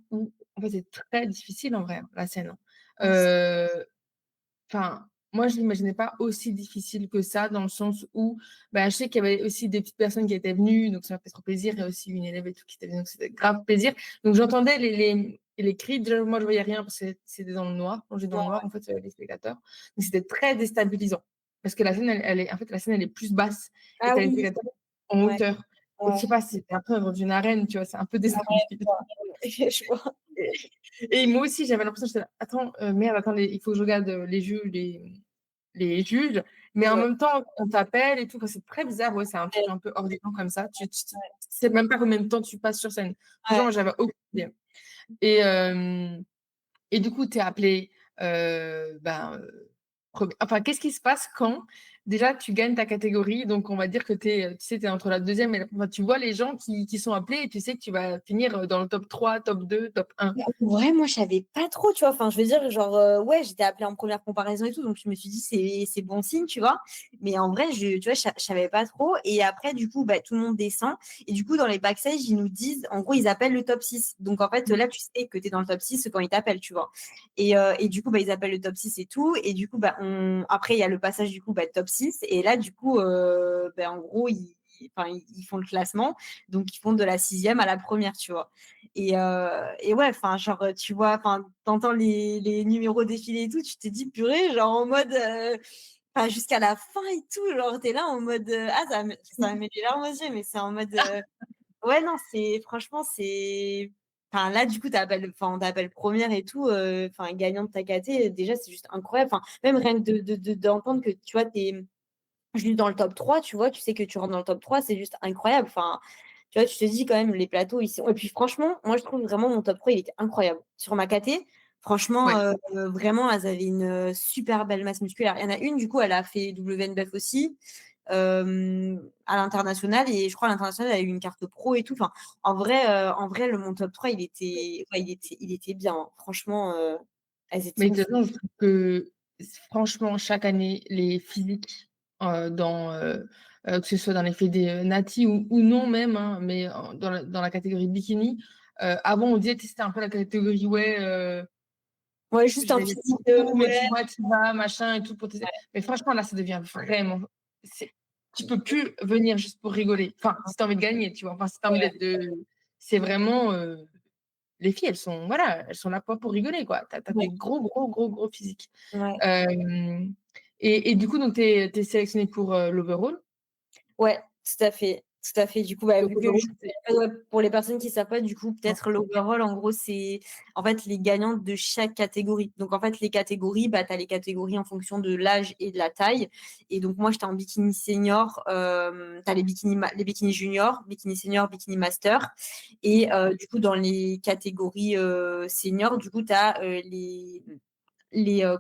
en fait, c'est très difficile en vrai, hein, la scène, hein. Ouais, Euh, Enfin, moi, je l'imaginais pas aussi difficile que ça, dans le sens où, bah, je sais qu'il y avait aussi des petites personnes qui étaient venues, donc ça m'a fait trop plaisir. Il y a aussi une élève et tout qui était venue, donc c'était grave plaisir. Donc j'entendais les cris. Déjà, moi, je voyais rien parce que c'était dans le noir, plongé dans le noir, en fait, les spectateurs. Donc c'était très déstabilisant. Parce que la scène, en fait, la scène, elle est plus basse et ah t'as les oui, spectateurs en ouais, hauteur. Donc, je ouais. sais pas si c'était un peu dans une arène, tu vois, c'est un peu Ah ouais, déstabilisant. je vois. Et moi aussi, j'avais l'impression, j'étais là, attends, merde, attends, il faut que je regarde les juges, mais en Ouais. même temps, on t'appelle et tout. Enfin, c'est très bizarre, ouais, c'est un truc un peu hors du temps comme ça. Tu sais même pas combien de temps tu passes sur scène. Ouais. Franchement, j'avais aucune idée. Et, et du coup, tu es appelé, ben, enfin, qu'est-ce qui se passe quand déjà tu gagnes ta catégorie? Donc, on va dire que tu sais, tu es entre la deuxième et enfin, tu vois les gens qui sont appelés et tu sais que tu vas finir dans le top 3, top 2, top 1. Ouais, moi, je savais pas trop, tu vois. Enfin, je veux dire, genre, ouais, j'étais appelée en première comparaison et tout, donc je me suis dit, c'est bon signe, tu vois. Mais en vrai, tu vois, je savais pas trop. Et après, du coup, bah, tout le monde descend. Et du coup, dans les backstage, ils nous disent, en gros, ils appellent le top 6. Donc, en fait, là, tu sais que tu es dans le top 6 quand ils t'appellent, tu vois. Et du coup, bah, ils appellent le top 6 et tout. Et du coup, bah, après, il y a le passage, du coup, bah, top 6. Et là, du coup, bah, en gros, enfin, ils font le classement. Donc, ils font de la sixième à la première, tu vois. Et ouais, enfin, genre, tu vois, enfin, t'entends les numéros défiler et tout, tu te dis, purée, genre en mode, enfin, jusqu'à la fin et tout, genre, t'es là en mode, ça me met les larmes aux yeux, mais c'est en mode, ouais, non, franchement, enfin, là, du coup, on t'appelle première et tout, enfin, gagnant de ta caté, déjà, c'est juste incroyable. Enfin, même rien que d'entendre que, tu vois, t'es juste dans le top 3 tu vois, tu sais que tu rentres dans le top 3 c'est juste incroyable. Enfin, tu vois, tu te dis quand même, les plateaux, ils sont. Et puis franchement, moi, je trouve vraiment mon top 3 il était incroyable. Sur ma KT, franchement, Ouais. vraiment, elles avaient une super belle masse musculaire. Il y en a une, du coup, elle a fait WNBF aussi, à l'international. Et je crois à l'international, elle a eu une carte pro et tout. Enfin, en vrai mon top 3 il était bien, hein. Franchement, elles étaient Mais de ouf. toute façon, je trouve que franchement, chaque année, les physiques, que ce soit dans les fédés nati ou non même, hein, mais dans la catégorie bikini, avant on disait que c'était un peu la catégorie, ouais, Ouais, juste je un vais aller physique, beaucoup, mais ouais. tu vois, tu vas, machin et tout pour Mais franchement, là, ça devient vraiment. c'est- Tu peux plus venir juste pour rigoler. Enfin, si tu as envie de gagner, tu vois. Enfin, si tu as envie Ouais, d'être de. C'est vraiment. Les filles, voilà, elles sont là pas pour rigoler, quoi. T'as ouais, des gros, gros, gros, gros physiques. ouais. Euh, et du coup, donc, tu es sélectionné pour l'overall. Ouais, tout à fait. Tout à fait. Du coup, bah, Donc, vu que l'overall, c'est. ouais, pour les personnes qui ne savent pas, du coup, peut-être l'overall, en gros, c'est en fait les gagnantes de chaque catégorie. Donc, en fait, les catégories, bah, tu as les catégories en fonction de l'âge et de la taille. Et donc, moi, j'étais en bikini senior. Tu as les bikinis juniors, bikini senior, bikini master. Et du coup, dans les catégories seniors, du coup, tu as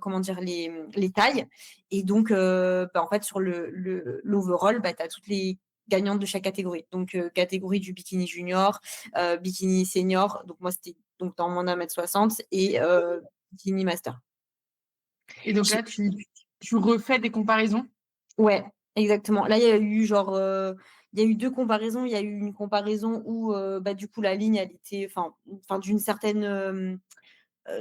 comment dire les tailles et donc en fait sur l'overall tu as toutes les gagnantes de chaque catégorie donc catégorie du bikini junior bikini senior donc moi c'était donc dans mon 1m60 et bikini master. Et donc J'ai- là, tu refais des comparaisons. ouais, exactement, là il y a eu genre il y a eu deux comparaisons. Il y a eu une comparaison où du coup la ligne elle était enfin d'une certaine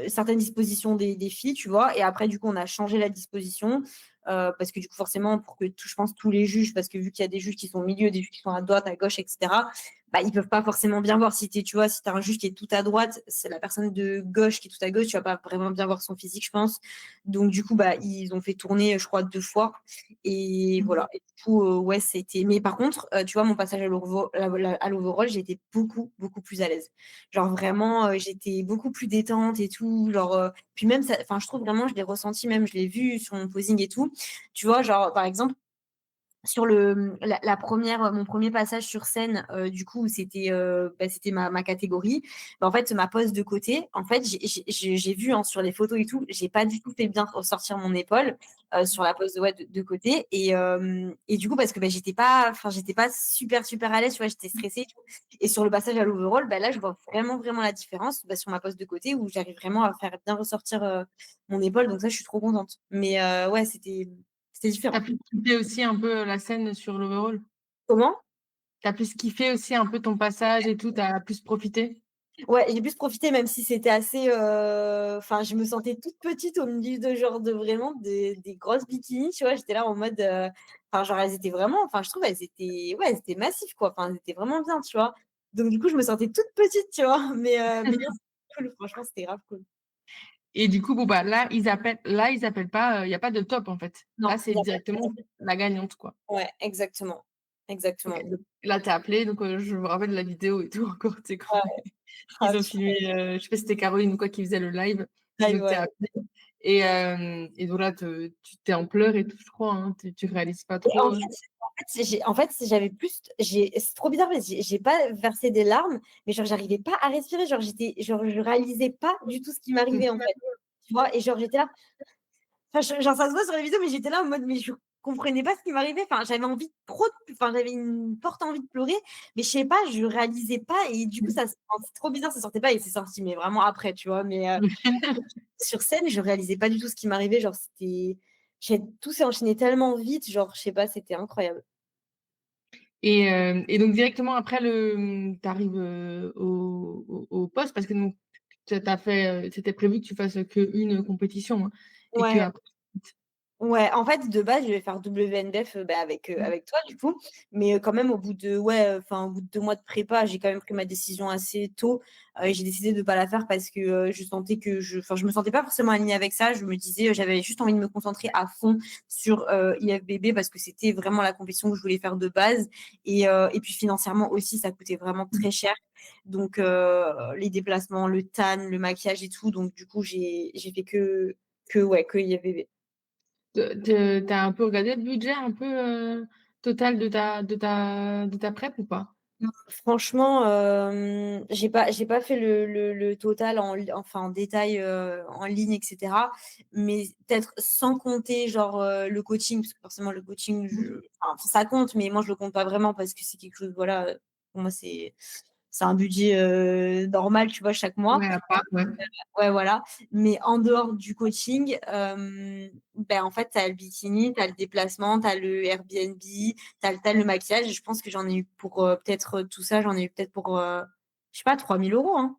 certaines dispositions des filles, tu vois. Et après, du coup, on a changé la disposition. Parce que du coup, forcément, pour que je pense tous les juges, parce que vu qu'il y a des juges qui sont au milieu, des juges qui sont à droite, à gauche, etc., bah, ils peuvent pas forcément bien voir si tu vois, si t'as un juge qui est tout à droite, c'est la personne de gauche qui est tout à gauche, tu vas pas vraiment bien voir son physique, je pense. Donc, du coup, bah, ils ont fait tourner, je crois, 2 fois. Et voilà. Et du coup, ouais, c'était. Mais par contre, tu vois, mon passage à l'overall, j'étais beaucoup, beaucoup plus à l'aise. Genre vraiment, j'étais beaucoup plus détente et tout. Genre, puis même, enfin, je trouve vraiment, je l'ai ressenti même, je l'ai vu sur mon posing et tout. Tu vois, genre, par exemple, sur la première, mon premier passage sur scène, du coup, c'était ma catégorie. Bah, en fait, ma pose de côté, en fait, j'ai vu hein, sur les photos et tout, j'ai pas du tout fait bien ressortir mon épaule sur la pose de côté. Et du coup, parce que bah, j'étais pas super, super à l'aise, tu vois, j'étais stressée et tout. Et sur le passage à l'overall, bah, là, je vois vraiment, vraiment la différence bah, sur ma pose de côté où j'arrive vraiment à faire bien ressortir mon épaule. Donc ça, je suis trop contente. Mais ouais, c'était T'as différent. plus kiffé aussi un peu la scène sur l'overall? Comment? T'as plus kiffé aussi un peu ton passage et tout, t'as plus profité? Ouais, j'ai plus profité, même si c'était assez. Enfin, je me sentais toute petite au milieu de genre de vraiment des grosses bikinis, tu vois. J'étais là en mode. Enfin, genre, elles étaient vraiment. Enfin, je trouve elles étaient. Ouais, elles étaient massives, quoi. Enfin, elles étaient vraiment bien, tu vois. Donc, du coup, je me sentais toute petite, tu vois. Mais non, c'était cool. Franchement, c'était grave cool. Et du coup, bon, bah, là, ils appellent pas, il n'y a pas de top, en fait. Non, Là, c'est il y a directement la gagnante, quoi. ouais, exactement. Ok. Exactement. Donc, là, t'es appelé, donc je me rappelle de la vidéo et tout encore, tu sais, quand Ouais, ah, ils ont filmé, je sais pas si c'était Caroline ou quoi qui faisait le live. Donc, t'es ouais. appelé. Et donc là, tu t'es en pleurs et tout, je crois, hein, tu réalises pas Et trop. en fait, j'avais plus, c'est trop bizarre parce que j'ai pas versé des larmes, mais genre, j'arrivais pas à respirer. Genre, genre, je réalisais pas du tout ce qui m'arrivait, en fait. Tu vois, et genre, j'étais là, enfin, genre, ça se voit sur les vidéos, mais j'étais là en mode, mais je comprenais pas ce qui m'arrivait. Enfin, j'avais envie trop, enfin, j'avais une forte envie de pleurer, mais je sais pas, je réalisais pas, et du coup, enfin, c'est trop bizarre, ça sortait pas, et c'est sorti, mais vraiment après, tu vois, mais sur scène, je réalisais pas du tout ce qui m'arrivait. Genre, tout s'est enchaîné tellement vite, genre, je sais pas, c'était incroyable. Et donc directement après t'arrives au poste parce que donc t'as fait, c'était prévu que tu fasses qu'une compétition hein, et que Ouais, après. ouais, en fait, de base, je vais faire WNBF bah, avec toi, du coup. Mais quand même, au bout de 2 mois de prépa, j'ai quand même pris ma décision assez tôt. Et j'ai décidé de ne pas la faire parce que je sentais enfin, je me sentais pas forcément alignée avec ça. Je me disais, j'avais juste envie de me concentrer à fond sur IFBB parce que c'était vraiment la compétition que je voulais faire de base. Et puis financièrement aussi, ça coûtait vraiment très cher. Donc, les déplacements, le tan, le maquillage et tout. Donc, du coup, j'ai fait que IFBB. T'as un peu regardé le budget un peu total de ta prep ou pas? Franchement, j'ai pas fait le total enfin, en détail en ligne, etc. Mais peut-être sans compter genre le coaching, parce que forcément le coaching, enfin, ça compte, mais moi je le compte pas vraiment parce que c'est quelque chose, voilà, pour moi c'est un budget normal, tu vois, chaque mois. Ouais, à part, ouais. Ouais, voilà. Mais en dehors du coaching, ben en fait, tu as le bikini, tu as le déplacement, tu as le Airbnb, tu as le maquillage. Et je pense que j'en ai eu pour peut-être tout ça, j'en ai eu peut-être pour, je sais pas, 3 000 euros. Hein.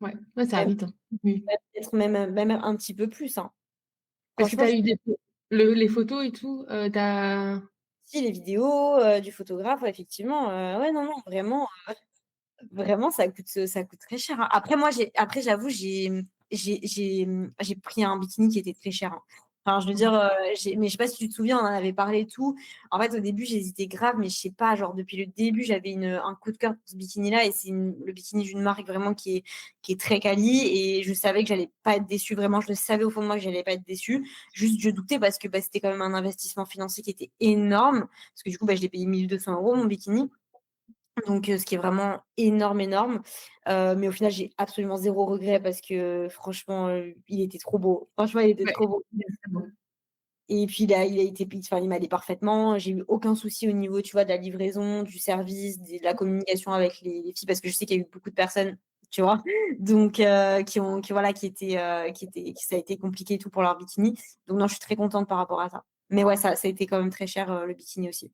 Ouais, ouais, ça va Même, vite. Hein. Oui. peut-être même un petit peu plus. Hein. Parce que Franchement, t'as eu les photos et tout, si les vidéos du photographe, ouais, effectivement, ouais, non, non, vraiment. Vraiment, ça coûte très cher. Hein. Après, après, j'avoue, j'ai pris un bikini qui était très cher. Hein. Enfin, je veux dire, mais je sais pas si tu te souviens, on en avait parlé et tout. En fait, au début, j'hésitais grave, mais je sais pas, genre, depuis le début, j'avais un coup de cœur pour ce bikini-là et c'est le bikini d'une marque vraiment qui est très quali et je savais que j'allais pas être déçue. Vraiment, je le savais au fond de moi que j'allais pas être déçue. Juste, je doutais parce que bah, c'était quand même un investissement financier qui était énorme. Parce que du coup, bah, je l'ai payé 1 200 € mon bikini. Donc, ce qui est vraiment énorme, énorme. Mais au final, j'ai absolument zéro regret parce que franchement, il était trop beau. Franchement, il était ouais. trop beau. C'est bon. Et puis, il a été, enfin, il m'allait parfaitement. J'ai eu aucun souci au niveau, tu vois, de la livraison, du service, de la communication avec les filles parce que je sais qu'il y a eu beaucoup de personnes, tu vois, donc, voilà, ça a été compliqué et tout pour leur bikini. Donc, non, je suis très contente par rapport à ça. Mais ouais, ça a été quand même très cher, le bikini aussi.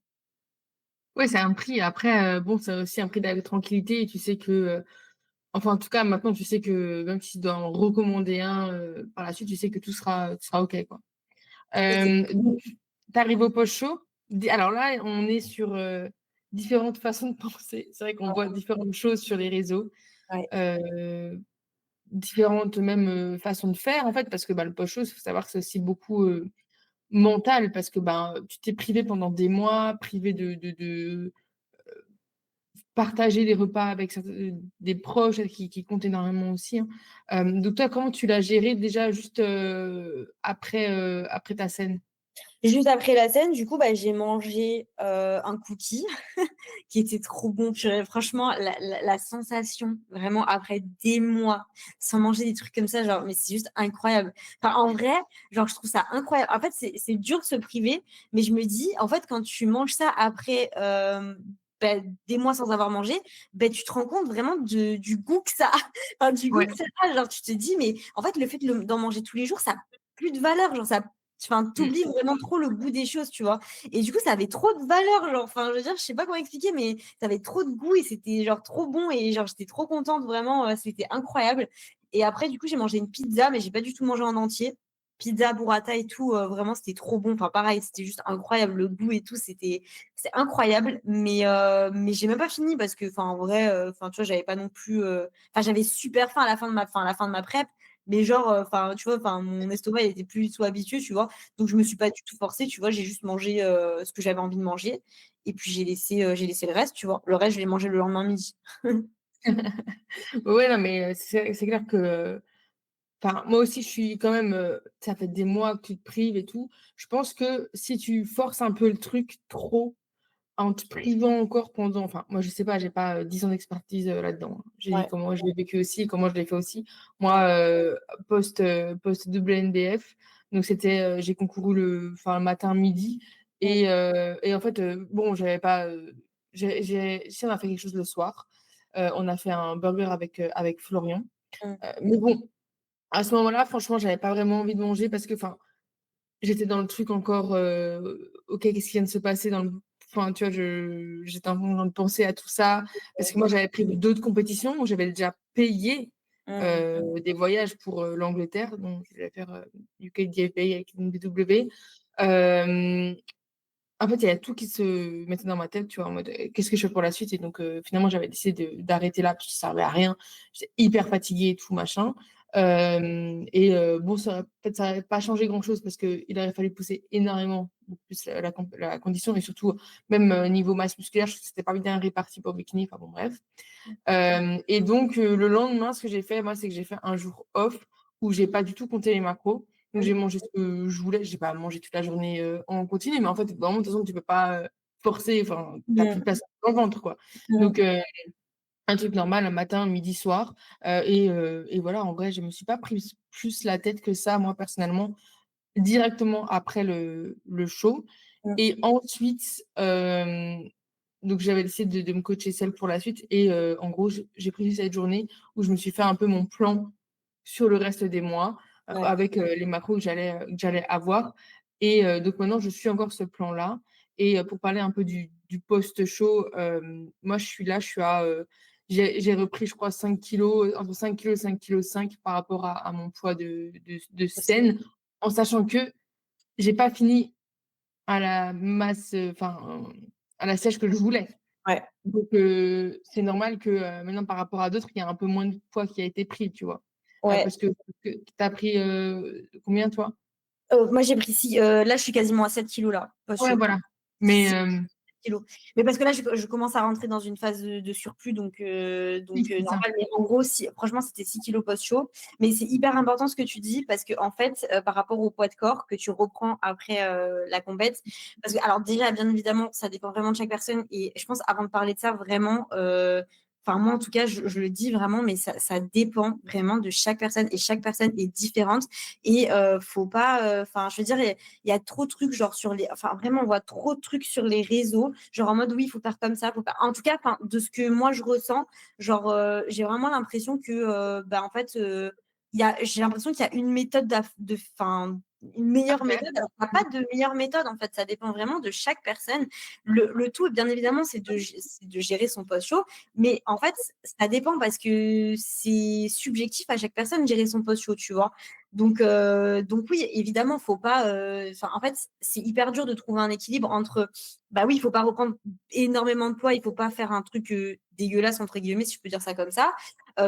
Ouais, c'est un prix. Après, bon, c'est aussi un prix de la tranquillité et tu sais que Enfin, en tout cas, maintenant, tu sais que même si tu dois en recommander un par la suite, tu sais que tout sera OK, quoi. Ok. Donc, tu arrives au post-show. Alors là, on est sur différentes façons de penser. C'est vrai qu'on voit différentes choses sur les réseaux, Ouais. euh, différentes même façons de faire, en fait, parce que bah, le post-show, il faut savoir que c'est aussi beaucoup mental, parce que bah, tu t'es privé pendant des mois, privé de partager des repas avec des proches qui comptent énormément aussi, hein. Donc toi, comment tu l'as géré déjà juste après ta scène? Juste après la scène, du coup, bah, j'ai mangé un cookie qui était trop bon. Purée. Franchement, la sensation, vraiment, après des mois, sans manger des trucs comme ça, genre, mais c'est juste incroyable. Enfin, en vrai, genre, je trouve ça incroyable. En fait, c'est dur de se priver, mais je me dis, en fait, quand tu manges ça après bah, des mois sans avoir mangé, bah, tu te rends compte vraiment du goût que ça a. Enfin, du goût Ouais. que ça a. Genre, tu te dis, mais en fait, le fait d'en manger tous les jours, ça a plus de valeur. Genre, ça enfin, Mm. t'oublies vraiment trop le goût des choses, tu vois. Et du coup, ça avait trop de valeur, genre, enfin, je veux dire, je sais pas comment expliquer, mais ça avait trop de goût et c'était genre trop bon et genre, j'étais trop contente, vraiment, c'était incroyable. Et après, du coup, j'ai mangé une pizza, mais j'ai pas du tout mangé en entier. Pizza, burrata et tout, vraiment, c'était trop bon. Enfin, pareil, c'était juste incroyable. Le goût et tout, c'était incroyable. Mais j'ai même pas fini parce que, enfin, en vrai, enfin, tu vois, j'avais pas non plus, enfin, j'avais super faim à la fin de ma prep. Mais genre, enfin, tu vois, enfin, mon estomac, il était plus du tout habitué, tu vois. Donc, je me suis pas du tout forcée, tu vois. J'ai juste mangé ce que j'avais envie de manger. Et puis, j'ai laissé le reste, tu vois. Le reste, je l'ai mangé le lendemain midi. Ouais, non, mais c'est clair que, enfin, moi aussi, je suis quand même, ça fait des mois que tu te prives et tout. Je pense que si tu forces un peu le truc trop, en te privant encore pendant, enfin, moi, je sais pas, j'ai pas 10 ans d'expertise là-dedans, hein. J'ai dit Ouais. comment je l'ai vécu aussi, comment je l'ai fait aussi. Moi, post WNBF, donc c'était, j'ai concouru enfin, le matin, midi, Mm, et en fait, bon, j'avais pas, si on a fait quelque chose le soir, on a fait un burger avec Florian. mm, Mais bon, à ce moment-là, franchement, j'avais pas vraiment envie de manger parce que, enfin, j'étais dans le truc encore, ok, qu'est-ce qui vient de se passer dans le. Enfin, tu vois, j'étais en train de penser à tout ça. Parce que moi, j'avais prévu d'autres compétitions où j'avais déjà payé mm, des voyages pour l'Angleterre. Donc, je vais faire UK DFA avec une BW. Euh, En fait, il y a tout qui se mettait dans ma tête, tu vois, en mode qu'est-ce que je fais pour la suite? Et donc, finalement, j'avais décidé d'arrêter là parce que ça servait à rien. J'étais hyper fatiguée et tout, machin. Bon, peut-être ça n'aurait pas changé grand-chose parce qu'il aurait fallu pousser énormément beaucoup plus la condition et surtout, même niveau masse musculaire, je trouve que c'était pas bien réparti pour bikini. Enfin, bon, bref. Et donc, le lendemain, ce que j'ai fait, moi, c'est que j'ai fait un jour off où j'ai pas du tout compté les macros. Donc, j'ai mangé ce que je voulais. J'ai pas mangé toute la journée en continu, mais en fait, vraiment, de toute façon, tu peux pas forcer. Enfin, t'as plus de mm, place dans le ventre, quoi. mm, Donc, un truc normal, un matin, midi, soir. Et voilà, en vrai, je me suis pas pris plus la tête que ça, moi, personnellement, directement après le show. mm, Et ensuite, donc j'avais décidé de me coacher seule pour la suite. Et en gros, j'ai pris cette journée où je me suis fait un peu mon plan sur le reste des mois ouais, avec les macros que j'allais avoir. Et donc maintenant, je suis encore ce plan-là. Et pour parler un peu du post-show, moi, je suis à. J'ai repris, je crois, 5 kilos, entre 5 kilos et 5 kilos 5 par rapport à mon poids de scène, en sachant que j'ai pas fini à la masse, enfin, à la sèche que je voulais. ouais, Donc, c'est normal que maintenant, par rapport à d'autres, il y a un peu moins de poids qui a été pris, tu vois. ouais. Parce que tu as pris combien, toi? Moi, j'ai pris là, je suis quasiment à 7 kilos là, pas Ouais, chaud. voilà. Mais Kilos. Mais parce que là, je commence à rentrer dans une phase de surplus, donc, oui, c'est ça. normal. Mais en gros, franchement, c'était 6 kilos post-show. Mais c'est hyper important ce que tu dis, parce que en fait, par rapport au poids de corps que tu reprends après la compète, parce que, alors déjà, bien évidemment, ça dépend vraiment de chaque personne. Et je pense, avant de parler de ça, vraiment, enfin, moi, en tout cas, je le dis vraiment, mais ça dépend vraiment de chaque personne et chaque personne est différente. Et faut pas, enfin, je veux dire, il y a trop de trucs, genre sur les. Enfin, vraiment, on voit trop de trucs sur les réseaux, genre en mode oui, il faut faire comme ça. Faut pas... En tout cas, enfin, de ce que moi je ressens, genre, j'ai vraiment l'impression que, bah, en fait, j'ai l'impression qu'il y a une méthode une meilleure OK. méthode. Alors, il n'y a pas de meilleure méthode, en fait. Ça dépend vraiment de chaque personne. Le tout, bien évidemment, c'est de gérer son post-show. Mais en fait, ça dépend parce que c'est subjectif à chaque personne, gérer son post-show, tu vois. Donc oui, évidemment, faut pas. En fait, c'est hyper dur de trouver un équilibre entre. Bah oui, il faut pas reprendre énormément de poids, il faut pas faire un truc dégueulasse entre guillemets, si je peux dire ça comme ça.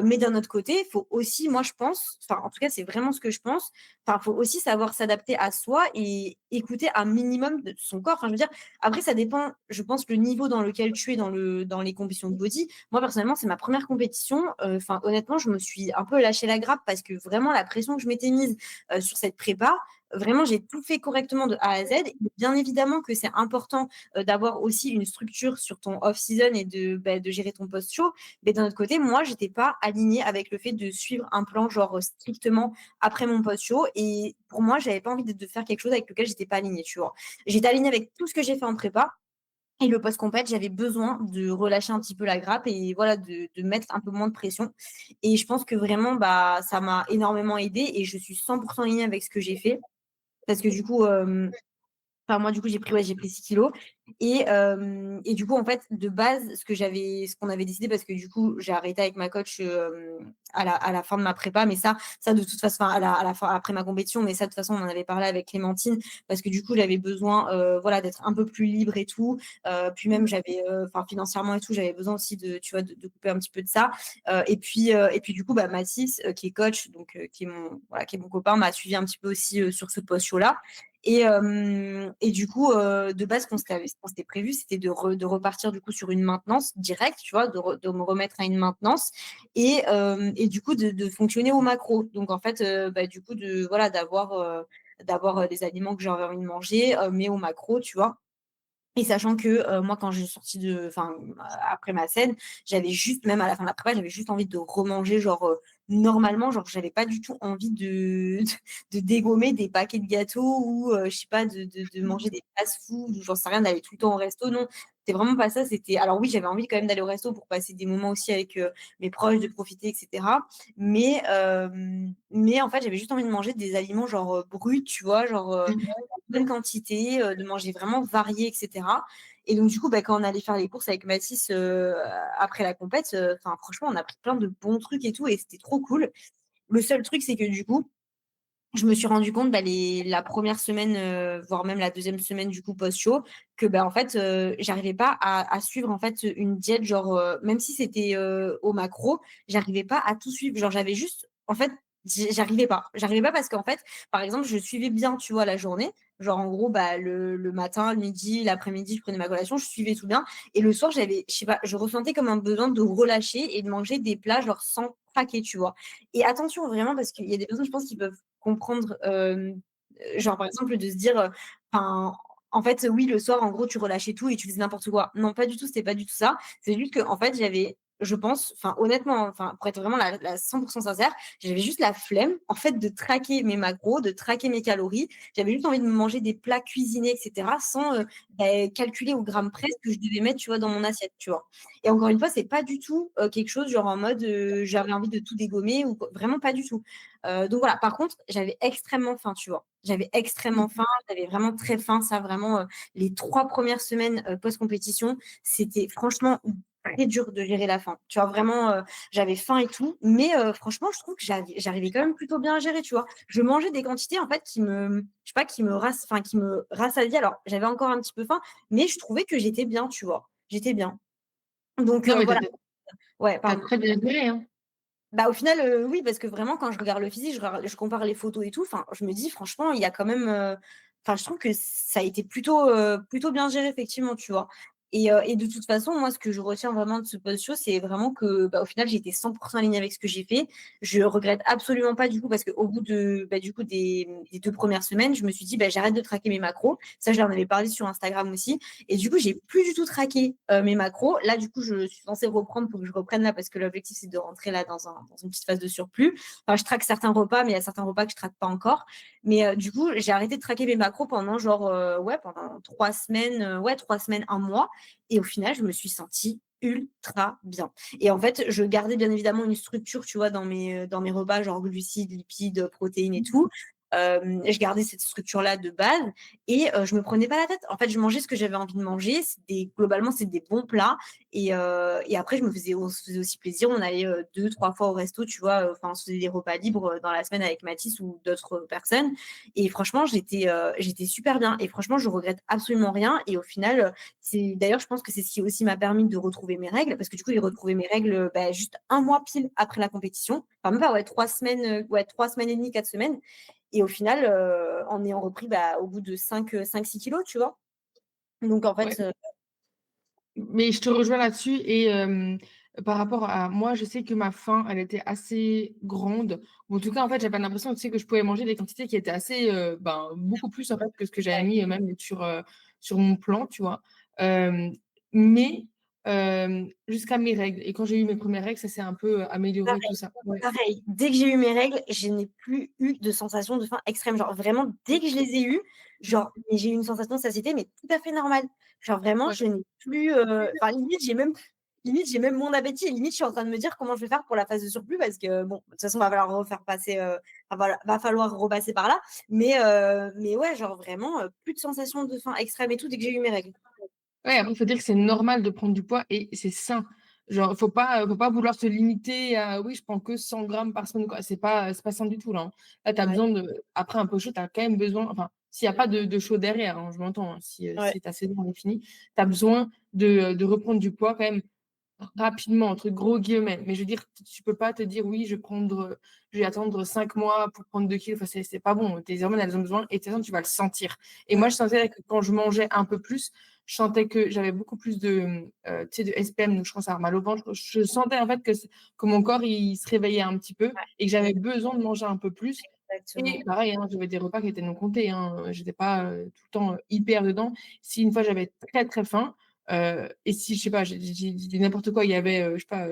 Mais d'un autre côté, il faut aussi, moi je pense, enfin en tout cas c'est vraiment ce que je pense. Enfin, faut aussi savoir s'adapter à soi et écouter un minimum de son corps. Enfin, je veux dire, après ça dépend, je pense, le niveau dans lequel tu es dans les compétitions de body. Moi personnellement, c'est ma première compétition. Enfin, honnêtement, je me suis un peu lâché la grappe parce que vraiment la pression que je m'étais mise sur cette prépa. Vraiment, j'ai tout fait correctement de A à Z. Et bien évidemment que c'est important d'avoir aussi une structure sur ton off-season et de gérer ton post-show. Mais d'un autre côté, moi, j'étais pas alignée avec le fait de suivre un plan genre strictement après mon post-show. Et pour moi, j'avais pas envie de faire quelque chose avec lequel j'étais pas alignée, tu vois. J'étais alignée avec tout ce que j'ai fait en prépa. Et le post-compète, j'avais besoin de relâcher un petit peu la grappe et voilà, de mettre un peu moins de pression. Et je pense que vraiment, bah, ça m'a énormément aidée et je suis 100% alignée avec ce que j'ai fait. Parce que du coup, enfin, moi, du coup, j'ai pris 6 kilos. Et du coup, en fait, de base, ce qu'on avait décidé, parce que du coup, j'ai arrêté avec ma coach à la fin de ma prépa, mais ça de toute façon, enfin, à la fin, après ma compétition, mais ça, de toute façon, on en avait parlé avec Clémentine, parce que du coup, j'avais besoin, voilà, d'être un peu plus libre et tout. Puis même, enfin, financièrement et tout, j'avais besoin aussi tu vois, de couper un petit peu de ça. Et puis du coup, bah, Mathis, qui est coach, donc voilà, qui est mon copain, m'a suivi un petit peu aussi sur ce post-show-là. Et du coup, de base, ce qu'on s'était prévu, c'était de repartir du coup sur une maintenance directe, tu vois, de me remettre à une maintenance et du coup de fonctionner au macro. Donc en fait, bah, du coup, voilà, d'avoir des aliments que j'avais envie de manger, mais au macro, tu vois. Et sachant que moi, quand j'ai sorti enfin, après ma scène, j'avais juste, même à la fin de la prépa, j'avais juste envie de remanger, genre, normalement, genre, j'avais pas du tout envie de dégommer des paquets de gâteaux ou, je sais pas, de manger des fast-food ou j'en sais rien, d'aller tout le temps au resto. Non, c'était vraiment pas ça. Alors oui, j'avais envie quand même d'aller au resto pour passer des moments aussi avec mes proches, de profiter, etc. Mais en fait, j'avais juste envie de manger des aliments, genre, bruts, tu vois, genre, bonne quantité, de manger vraiment varié, etc. Et donc, du coup, bah, quand on allait faire les courses avec Mathis après la compète, franchement, on a pris plein de bons trucs et tout, et c'était trop cool. Le seul truc, c'est que du coup, je me suis rendu compte bah, la première semaine, voire même la deuxième semaine du coup post-show, que bah, en fait, j'arrivais pas à suivre en fait une diète, genre, même si c'était au macro, j'arrivais pas à tout suivre. Genre, j'avais juste, en fait, j'arrivais pas. J'arrivais pas parce qu'en fait, par exemple, je suivais bien, tu vois, la journée. Genre, en gros, bah, le matin, le midi, l'après-midi, je prenais ma collation, je suivais tout bien. Et le soir, je sais pas, je ressentais comme un besoin de relâcher et de manger des plats, genre, sans craquer, tu vois. Et attention, vraiment, parce qu'il y a des personnes, je pense, qui peuvent comprendre, genre par exemple de se dire, enfin, en fait, oui, le soir, en gros, tu relâchais tout et tu faisais n'importe quoi. Non, pas du tout, c'était pas du tout ça. C'est juste que, en fait, je pense, enfin, honnêtement, enfin, pour être vraiment la 100% sincère, j'avais juste la flemme, en fait, de traquer mes macros, de traquer mes calories. J'avais juste envie de me manger des plats cuisinés, etc., sans calculer au gramme près ce que je devais mettre, tu vois, dans mon assiette, tu vois. Et encore une fois, c'est pas du tout quelque chose, genre en mode, j'avais envie de tout dégommer ou vraiment pas du tout. Donc voilà, par contre, j'avais extrêmement faim, tu vois. J'avais extrêmement faim, j'avais vraiment très faim. Ça, vraiment, les 3 premières semaines post-compétition, c'était franchement très dur de gérer la faim. Tu vois, vraiment, j'avais faim et tout. Mais franchement, je trouve que j'arrivais quand même plutôt bien à gérer, tu vois. Je mangeais des quantités, en fait, je sais pas, qui me rassasiaient. Alors, j'avais encore un petit peu faim, mais je trouvais que j'étais bien, tu vois. J'étais bien. Donc Non, mais voilà. Ouais, t'as pardon. très bien géré, hein. Bah, au final, oui, parce que vraiment, quand je regarde le physique, je compare les photos et tout, enfin, je me dis, franchement, il y a quand même. Enfin, je trouve que ça a été plutôt bien géré, effectivement, tu vois. Et de toute façon, moi, ce que je retiens vraiment de ce post-show, c'est vraiment que, bah, au final, j'ai été 100% alignée avec ce que j'ai fait. Je regrette absolument pas, du coup, parce qu'au bout bah, du coup, des 2 premières semaines, je me suis dit, bah, j'arrête de traquer mes macros. Ça, je leur en avais parlé sur Instagram aussi. Et du coup, j'ai plus du tout traqué mes macros. Là, du coup, je suis censée reprendre pour que je reprenne là parce que l'objectif, c'est de rentrer là dans une petite phase de surplus. Enfin, je traque certains repas, mais il y a certains repas que je traque pas encore. Mais du coup, j'ai arrêté de traquer mes macros pendant genre, ouais, pendant 3 semaines, ouais, 3 semaines, un mois. Et au final, je me suis sentie ultra bien. Et en fait, je gardais bien évidemment une structure, tu vois, dans mes repas, genre glucides, lipides, protéines et tout. Je gardais cette structure-là de base et je me prenais pas la tête. En fait, je mangeais ce que j'avais envie de manger. Globalement, c'est des bons plats. Et après, on se faisait aussi plaisir. On allait 2, 3 fois au resto, tu vois. Enfin, on se faisait des repas libres dans la semaine avec Mathis ou d'autres personnes. Et franchement, j'étais super bien. Et franchement, je regrette absolument rien. Et au final, d'ailleurs, je pense que c'est ce qui aussi m'a permis de retrouver mes règles, parce que du coup, j'ai retrouvé mes règles juste un mois pile après la compétition. Enfin, même pas, ouais, 3 semaines, 3 semaines et demie, 4 semaines. Et au final, en ayant repris au bout de 5-6 kilos, tu vois. Donc, en Ouais. fait, Mais je te rejoins là-dessus et par rapport à moi, je sais que ma faim, elle était assez grande. Ou en tout cas, en fait, j'avais l'impression, tu sais, que je pouvais manger des quantités qui étaient assez, beaucoup plus en fait que ce que j'avais ouais, mis même sur mon plan, tu vois. Euh, mais jusqu'à mes règles. Et quand j'ai eu mes premières règles, ça s'est un peu amélioré tout pareil. ça. Ouais, Pareil. Dès que j'ai eu mes règles, je n'ai plus eu de sensation de faim extrême. Genre, vraiment, dès que je les ai eues, genre, mais j'ai eu une sensation de satiété, mais tout à fait normale. Genre, vraiment, ouais. je n'ai plus. Enfin, limite, j'ai même mon appétit. Et limite, je suis en train de me dire comment je vais faire pour la phase de surplus parce que, bon, de toute façon, va falloir refaire passer. Enfin, voilà, va falloir repasser par là. Mais ouais, genre, vraiment, plus de sensation de faim extrême et tout dès que j'ai eu mes règles. Ouais, après, il faut dire que c'est normal de prendre du poids et c'est sain. Genre, faut pas vouloir se limiter à oui, je prends que 100 grammes par semaine, quoi. C'est pas sain du tout, là, hein. Là, tu as Ouais, besoin après un peu chaud, tu as quand même besoin, enfin, s'il n'y a pas de chaud derrière, hein, je m'entends, hein, ouais, si ta saison est finie, tu as besoin de reprendre du poids quand même rapidement, entre gros guillemets. Mais je veux dire, tu peux pas te dire oui, je vais attendre 5 mois pour prendre 2 kilos. Enfin, c'est pas bon. Tes hormones, elles ont besoin et de toute façon, tu vas le sentir. Et moi, mm, je sentais que quand je mangeais un peu plus, je sentais que j'avais beaucoup plus tu sais, de SPM, donc je commençais à avoir mal au ventre. Je sentais en fait que mon corps, il se réveillait un petit peu et que ouais, j'avais besoin de manger un peu plus. exactement. Et pareil, hein, j'avais des repas qui étaient non comptés. Hein. J'étais pas tout le temps hyper dedans. Si une fois j'avais très très faim, et si je sais pas, j'ai dit n'importe quoi, il y avait je sais pas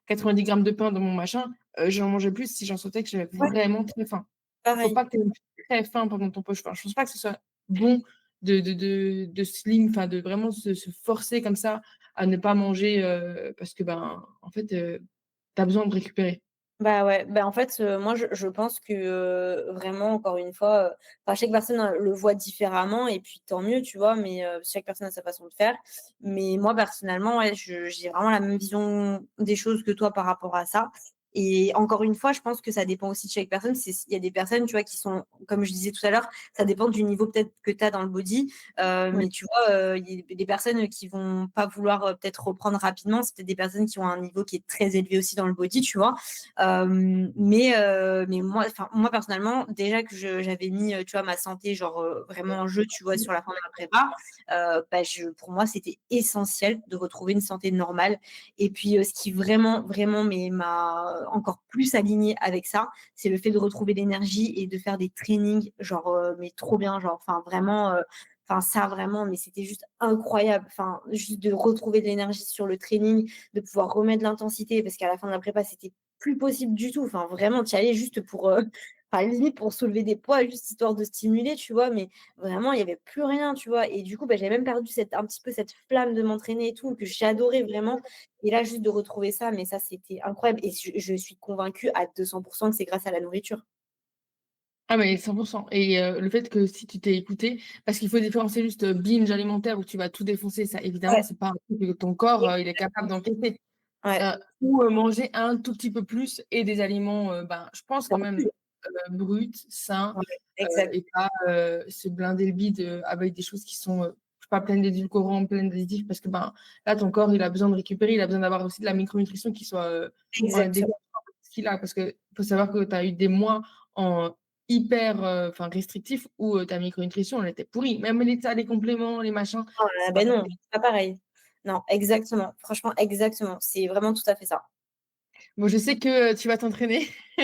90 grammes de pain dans mon machin, j'en mangeais plus si j'en sentais que j'avais Ouais, vraiment très faim. Faut pareil. pas que tu aies très faim pendant ton poche. Enfin, je pense pas que ce soit bon de slim, enfin de vraiment se forcer comme ça à ne pas manger parce que ben en fait tu as besoin de récupérer. Bah ouais, bah en fait, moi je pense que vraiment, encore une fois, enfin, chaque personne le voit différemment et puis tant mieux, tu vois, mais chaque personne a sa façon de faire. Mais moi, personnellement, ouais, j'ai vraiment la même vision des choses que toi par rapport à ça. Et encore une fois, je pense que ça dépend aussi de chaque personne. Il y a des personnes, tu vois, qui sont, comme je disais tout à l'heure, ça dépend du niveau peut-être que tu as dans le body. Ouais. Mais tu vois, il y a des personnes qui vont pas vouloir peut-être reprendre rapidement. C'est peut-être des personnes qui ont un niveau qui est très élevé aussi dans le body, tu vois. Mais moi personnellement, déjà que j'avais mis, tu vois, ma santé genre vraiment en jeu, tu vois, sur la fin de ma prépa, pour moi c'était essentiel de retrouver une santé normale. Et puis ce qui vraiment vraiment m'a encore plus alignée avec ça, c'est le fait de retrouver l'énergie et de faire des trainings genre mais trop bien, genre enfin vraiment. Enfin, ça vraiment, mais c'était juste incroyable. Enfin, juste de retrouver de l'énergie sur le training, de pouvoir remettre de l'intensité, parce qu'à la fin de la prépa, c'était plus possible du tout. Enfin, vraiment, tu y allais juste pour, enfin, limite pour soulever des poids, juste histoire de stimuler, tu vois. Mais vraiment, il n'y avait plus rien, tu vois. Et du coup, j'avais même perdu un petit peu cette flamme de m'entraîner et tout, que j'adorais vraiment. Et là, juste de retrouver ça, mais ça, c'était incroyable. Et je suis convaincue à 200% que c'est grâce à la nourriture. Ah mais 100%. Et le fait que si tu t'es écouté, parce qu'il faut différencier juste binge alimentaire où tu vas tout défoncer, ça évidemment, Ouais, c'est pas un truc que ton corps il est capable d'encaisser. ouais, Ou manger un tout petit peu plus et des aliments, ben, je pense quand même bruts, sains, ouais, exact. et pas se blinder le bide avec des choses qui sont je sais pas pleines d'édulcorants, pleines d'additifs, parce que ben, là, ton corps, il a besoin de récupérer, il a besoin d'avoir aussi de la micronutrition qui soit en Exactement. adéquation avec ce qu'il a, parce que faut savoir que tu as eu des mois en hyper enfin restrictif où ta micronutrition, elle était pourrie. Même les compléments, les machins, Ah, c'est pas ben non, pareil. c'est pas pareil. Non, exactement. Franchement, exactement. C'est vraiment tout à fait ça. Bon, je sais que tu vas t'entraîner, que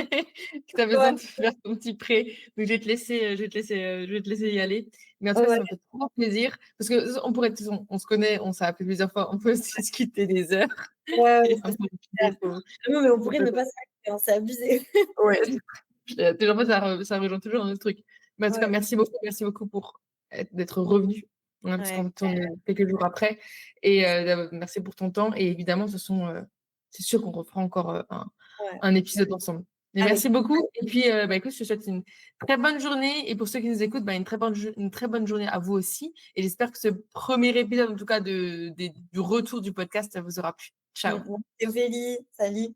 tu as besoin Ouais, de faire ton petit prêt. Donc, je vais te laisser y aller. Mais en tout cas, ouais, ça m'a fait trop plaisir. Parce que on se connaît, on s'est appelé plusieurs fois. On peut aussi se quitter des heures. ouais, Et c'est après, super. Non, mais on pourrait peut- ne pas s'arrêter, hein, c'est abusé. ouais. Toujours, en fait, ça rejoint toujours un autre truc. Mais en tout cas, Ouais, merci beaucoup pour d'être revenu. Hein, parce ouais, qu'on est quelques jours après. Et merci pour ton temps. Et évidemment, c'est sûr qu'on refera encore ouais. un épisode ensemble. Mais Avec merci beaucoup et puis, écoute, je te souhaite une très bonne journée et pour ceux qui nous écoutent, une très bonne journée à vous aussi et j'espère que ce premier épisode, en tout cas du retour du podcast, vous aura plu. Ciao. Ophélie, salut.